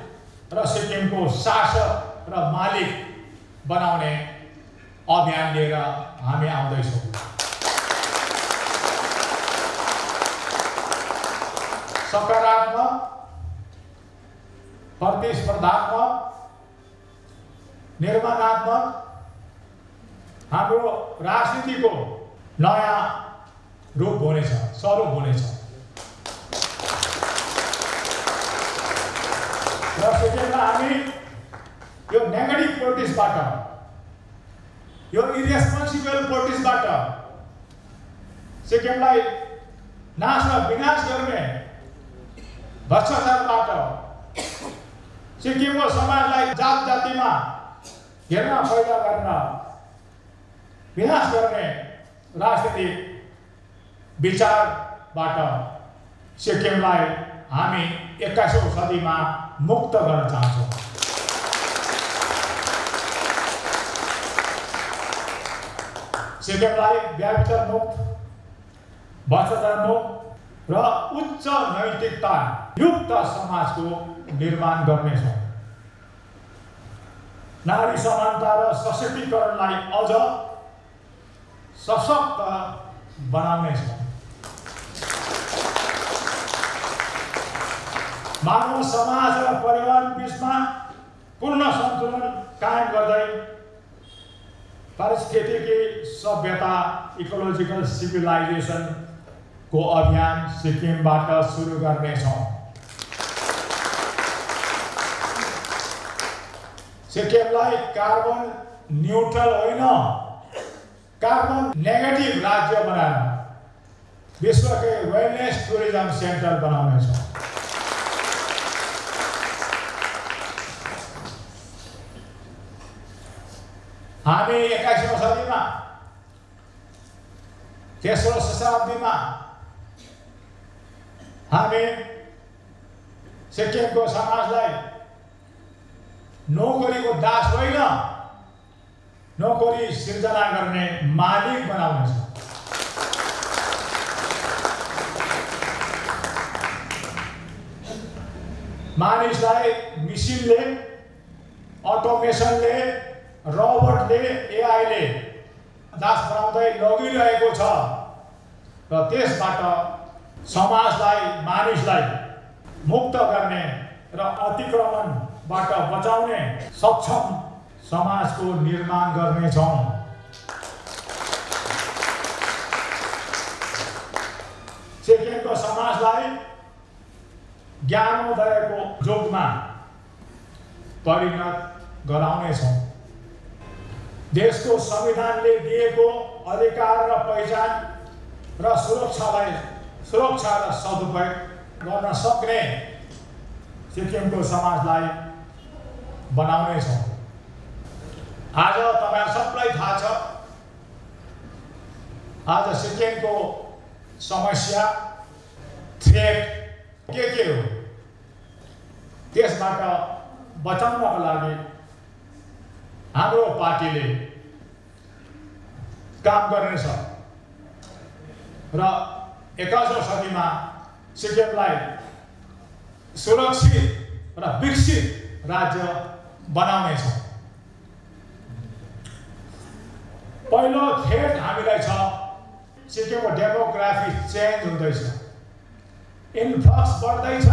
र सिक्किमको शासक र मालिक बनाउने अभियान लिएर हामी आउँदैछौँ सकारात्मक प्रतिस्पर्धात्मक निर्माणात्मक हाम्रो राजनीतिको नयाँ रूप हुनेछ स्वरूप हुनेछ र सिक्किममा हामी यो नेगेटिभ पोलिटिक्सबाट यो इरेस्पोन्सिबल पोलिटिक्सबाट सिक्किमलाई नाश र विनाश गर्ने भ्रष्टाचारबाट सिक्किमको समाजलाई जात जातिमा घेर्न पैदा गर्न विनाश गर्ने राजनीतिक विचार राज्यबाट सिक्किमलाई हामी 21औं सदीमा मुक्त गर्न चाहन्छौँ। सिक्किमलाई व्याभिचार मुक्त, भ्रष्टाचार मुक्त र उच्च नैतिकता युक्त समाजको निर्माण गर्नेछौँ। नारी समानता र सशक्तिकरणलाई अझ सशक्त बनाउनेछौँ। मानव समाज र परिवार बीचमा पूर्ण सन्तुलन कायम गर्दै पारिस्थितिकी सभ्यता इकोलोजिकल सिभिलाइजेसन को अभियान सिक्किमबाट सुरु गर्नेछौँ। सिक्किमलाई कार्बन न्यूट्रल होइन, कार्बन नेगेटिभ राज्य बनाएर विश्वकै वेलनेस टुरिज्म सेन्टर बनाउनेछौँ। हामी 21औं सदीमा, तेस्रो शताब्दीमा हामी सिक्किमको समाजलाई नोकरीको दास होइन, नोकरी सिर्जना गर्ने मालिक बनाउनेछौँ। मानिसलाई मिसिनले, अटोमेसनले, रोबोटले, एआईले दास बनाउँदै लगिरहेको छ र त्यसबाट समाजलाई, मानिसलाई मुक्त गर्ने र अतिक्रमणबाट बचाउने सक्षम समाजको निर्माण गर्नेछौँ। सिक्किमको समाजलाई ज्ञानोदयको युगमा परिणत गराउनेछौँ। देशको संविधानले दिएको अधिकार र पहिचान र सुरक्षा र सदुपयोग गर्न सक्ने सिक्किमको समाजलाई बनाउनेछौँ। आज तपाईहरु सबैलाई थाहा छ, आज सिक्किमको समस्या, थ्रेट के हो, त्यसबाट बचाउनको लागि हाम्रो पार्टीले काम गर्नेछ र 21औं सदीमा सिक्किमलाई सुरक्षित र विकसित राज्य बनाउनेछ। पहिलो थ्रेट हामीलाई छ, सिक्किमको डेमोग्राफी चेन्ज हुँदैछ, इन्फ्लक्स बढ्दैछ।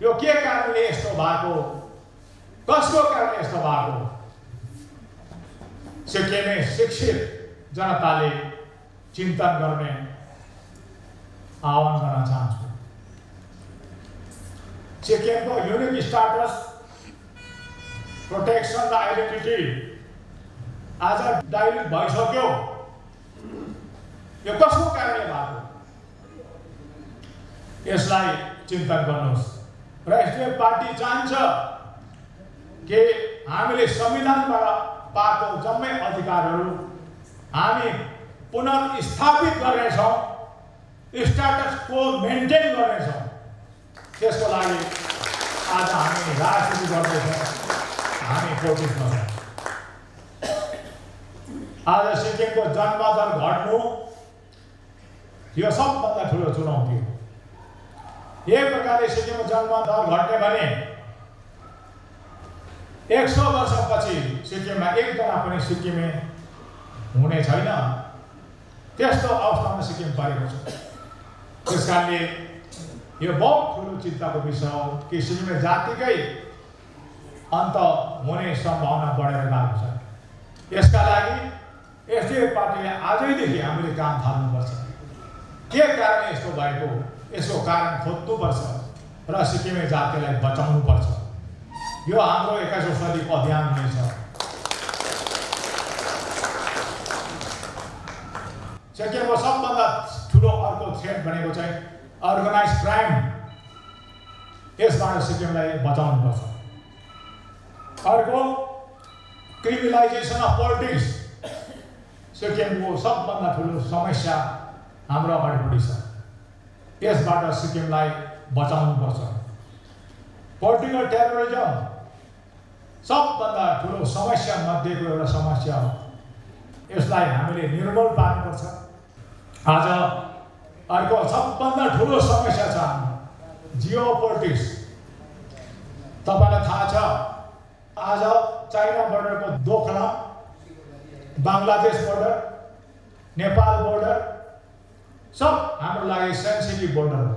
यो के कारणले यस्तो भएको, कसको कारणले यस्तो भएको? सिक्किमे शिक्षित जनताले चिन्तन गर्ने आह्वान गर्न चाहन्छु। सिक्किमको युनिक स्टाटस, प्रोटेक्सन र आइडेन्टिटी आज डाइल्युट भइसक्यो। यो कसको कारणले भएको? यसलाई चिन्तन गर्नुहोस्। र एसडिएफ पार्टी चाहन्छ कि हामीले संविधानबाट पाएको जम्मै अधिकारहरू हामी पुनर्स्थापित गर्नेछौँ, स्टाटस को मेन्टेन गर्नेछौँ। त्यसको लागि आज हामी राजनीति गर्दैछौँ, हामी प्रोटेस्टमा छौँ। आज सिक्किमको जन्मदर घट्नु यो सबभन्दा ठुलो चुनौती हो। एक प्रकारले सिक्किमको जन्मदर घट्ने भने 100 वर्षपछि सिक्किममा एकजना पनि सिक्किमे हुने छैन। त्यस्तो अवस्थामा सिक्किम परेको छ। त्यस कारणले यो बहुत ठुलो चिन्ताको विषय हो कि सिक्किमे जातिकै अन्त हुने सम्भावना बढेर गएको छ। यसका लागि एसडिएफ पार्टीले आजैदेखि हामीले काम थाल्नुपर्छ। के कारण यस्तो भएको, यसको कारण खोज्नुपर्छ र सिक्किमे जातिलाई बचाउनुपर्छ। यो हाम्रो 21औं सदीको अभियान हुनेछ। सिक्किमको सबभन्दा ठुलो अर्को थ्रेट भनेको चाहिँ अर्गनाइज क्राइम। यसबाट सिक्किमलाई बचाउनुपर्छ। अर्को क्रिमिनलाइजेसन अफ पोलिटिक्स। सिक्किमको सबभन्दा ठुलो समस्या हाम्रो अगाडिपट्टि छ। यसबाट सिक्किमलाई बचाउनुपर्छ। पोलिटिकल टेरोरिजम सबभन्दा ठुलो समस्या मध्येको एउटा समस्या हो। यसलाई हामीले निर्मूल पार्नुपर्छ। आज अर्को सबभन्दा ठुलो समस्या छ हाम्रो जियो पोलिटिक्स। तपाईँलाई थाहा छ, आज चाइना बोर्डरको दोखलाम, बांग्लादेश बोर्डर, नेपाल बोर्डर सब हाम्रो लागि सेन्सिटिभ बोर्डर हो।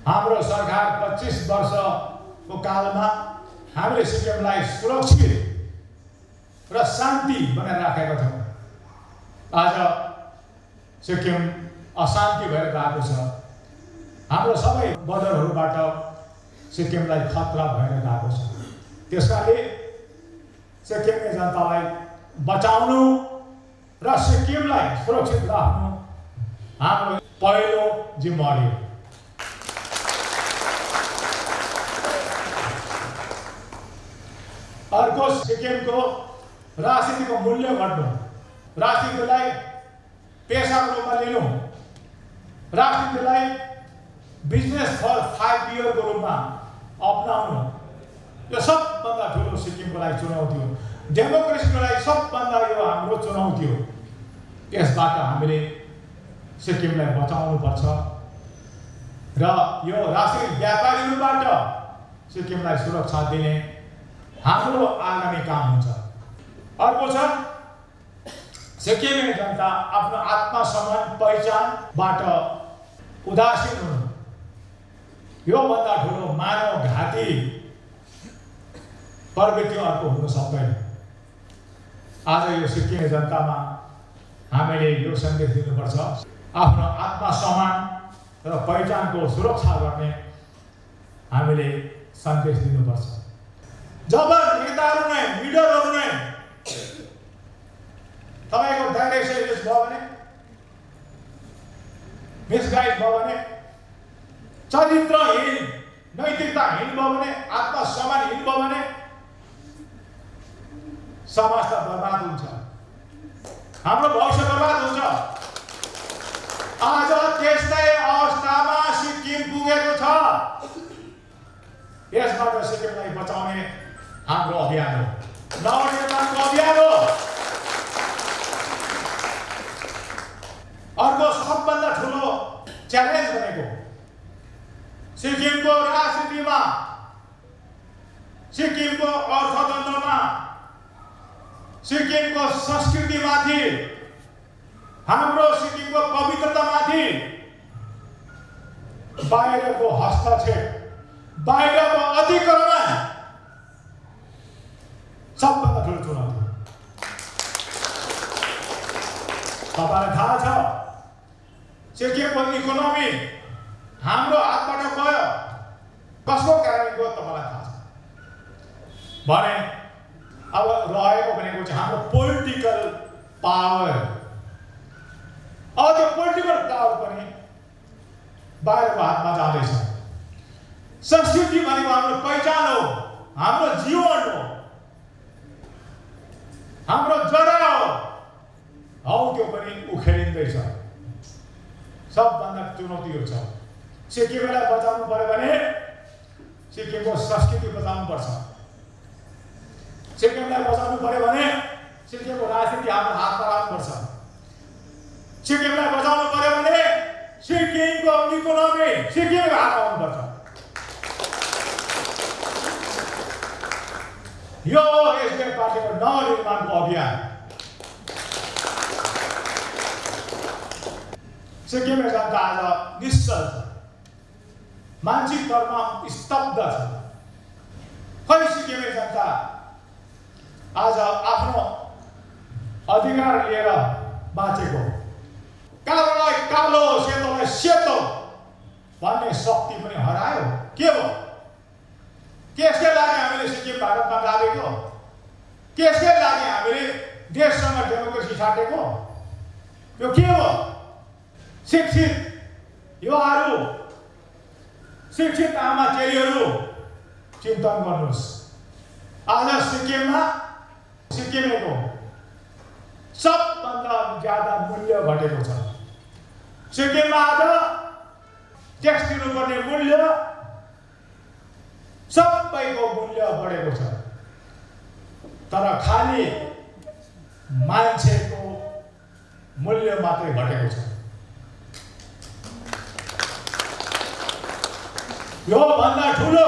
हाम्रो सरकार 25 वर्षको कालमा हामीले सिक्किमलाई सुरक्षित र शान्ति बनाएर राखेका छौँ। आज सिक्किम अशान्ति भएर गएको छ। हाम्रो सबै बोर्डरहरूबाट सिक्किमलाई खतरा भएर गएको छ। त्यसकाले सिक्किमले जनतालाई बचाउनु र सिक्किमलाई सुरक्षित राख्नु हाम्रो पहिलो जिम्मेवारी हो। अर्को सिक्किमको राजनीतिको मूल्य घट्नु, राजनीतिलाई पेसाको रूपमा लिनु, राजनीतिलाई बिजनेस फर 5 इयरको रूपमा अपनाउनु, यो सबभन्दा ठुलो सिक्किमको लागि चुनौती हो। डेमोक्रेसीको लागि सबभन्दा यो हाम्रो चुनौती हो। यसबाट हामीले सिक्किमलाई बचाउनुपर्छ र यो राजनीतिक व्यापारीहरूबाट सिक्किमलाई सुरक्षा दिने हाम्रो आगामी काम हुन्छ। अर्को छ सिक्किमे जनता आफ्नो आत्मसम्मान पहिचानबाट उदासीन हुनु। योभन्दा ठुलो मानव घाती प्रवृत्ति अर्को हुन सक्दैन। आज यो सिक्किमे जनतामा हामीले यो सन्देश दिनुपर्छ, आफ्नो आत्मसम्मान र पहिचानको सुरक्षा गर्ने हामीले सन्देश दिनुपर्छ। जब नेताहरू नै, लिडरहरू नै तपाईँको डाइरेक्सन मिस भयो भने, मिसगाइड भयो भने, चरित्रहीन, नैतिकताहीन भयो भने, आत्मसम्मानहीन भयो भने समाज त बर्बाद हुन्छ, हाम्रो भविष्य बर्बाद हुन्छ। आज त्यस्तै अवस्थामा सिक्किम पुगेको छ। यसबाट सिक्किमलाई बचाउने हाम्रो अभियान हो, नवनिर्माणको अभियान हो। अर्को सबभन्दा ठुलो च्यालेन्ज भनेको सिक्किमको राजनीतिमा, सिक्किमको अर्थतन्त्रमा, सिक्किमको संस्कृतिमाथि, हाम्रो सिक्किमको पवित्रतामाथि बाहिरको हस्तक्षेप, बाहिरको अतिक्रमण सबभन्दा ठुलो चुनौती हो। तपाईँलाई थाहा छ सिक्किमको इकोनोमी हाम्रो हातबाट गयो, कसको कारणले गयो तपाईँलाई थाहा छ भने अब रहेको भनेको चाहिँ हाम्रो पोलिटिकल पावर। अब त्यो पोलिटिकल पावर पनि बाहिरको हातमा जाँदैछ। संस्कृति भनेको हाम्रो पहिचान हो, हाम्रो जीवन हो, हाम्रो जरा हो, त्यो पनि उखेलिँदैछ। सबभन्दा चुनौतीहरू छ। सिक्किमलाई बचाउनु पर्यो भने सिक्किमको संस्कृति बचाउनु पर्छ। सिक्किमलाई बचाउनु पर्यो भने सिक्किमको राजनीति हाम्रो हातमा राख्नुपर्छ। सिक्किमलाई बचाउनु पर्यो भने सिक्किमको इकोनोमी सिक्किमको हातमा आउनुपर्छ। यो एसडिएफ पार्टीको नवनिर्माणको अभियान। सिक्किमे जनता आज निश्चल छ, मानसिक तौरमा स्तब्ध छ। खै सिक्किमे जनता आज आफ्नो अधिकार लिएर बाँचेको, कालोलाई कालो, सेतोलाई सेतो भन्ने शक्ति पनि हरायो। के भयो? त्यसकै लागि हामीले सिक्किम भारतमा गालेको, त्यसकै लागि हामीले देशसँग डेमोक्रेसी साटेको। यो के हो? शिक्षित युवाहरू, शिक्षित आमा चेलीहरू चिन्तन गर्नुहोस्। आज सिक्किममा सिक्किमेको सबभन्दा ज्यादा मूल्य घटेको छ। सिक्किममा आज ट्याक्स दिनुपर्ने मूल्य सबैको मूल्य बढेको छ, तर खाली मान्छेको मूल्य मात्रै घटेको छ। यो भन्दा ठुलो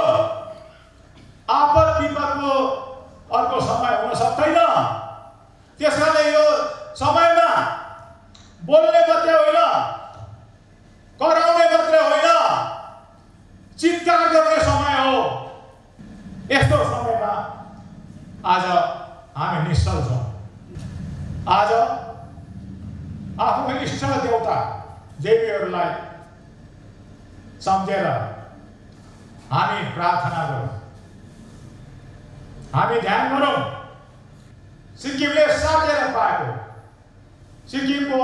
आपद विपदको अर्को समय हुन सक्दैन। त्यसकारण यो समयमा बोल्ने मात्रै होइन, कराउने मात्रै होइन, चित्कार गर्ने समय हो। यस्तो समयमा आज हामी निश्चल छौँ। आज आफ्नो इष्ट देवता देवीहरूलाई सम्झेर हामी प्रार्थना गरौँ, हामी ध्यान गरौँ। सिक्किमले साटेर पाएको सिक्किमको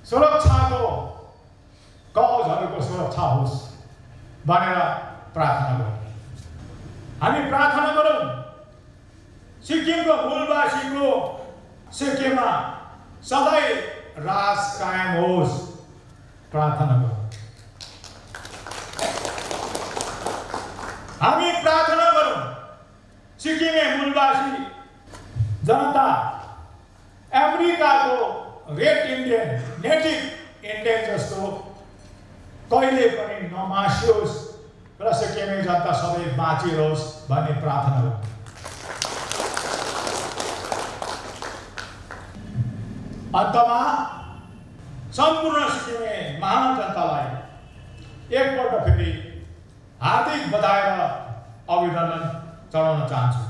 सुरक्षाको कवचहरूको सुरक्षा होस् भनेर प्रार्थना गरौँ। हामी प्रार्थना गरौँ सिक्किमको मूलवासीको सिक्किममा सधैँ राज कायम होस्, प्रार्थना गरौँ। हामी प्रार्थना गरौँ सिक्किमे मूलवासी जनता अमेरिकाको रेड इन्डियन, नेटिभ इन्डियन जस्तो कहिले पनि नमासियोस् र सिक्किमे जनता सधैँ बाँचिरहोस् भन्ने प्रार्थना गरौँ। अन्तमा सम्पूर्ण सिक्किमे महान जनतालाई एकपल्ट फेरि हार्दिक बधाई र अभिनन्दन चढाउन चाहन्छु।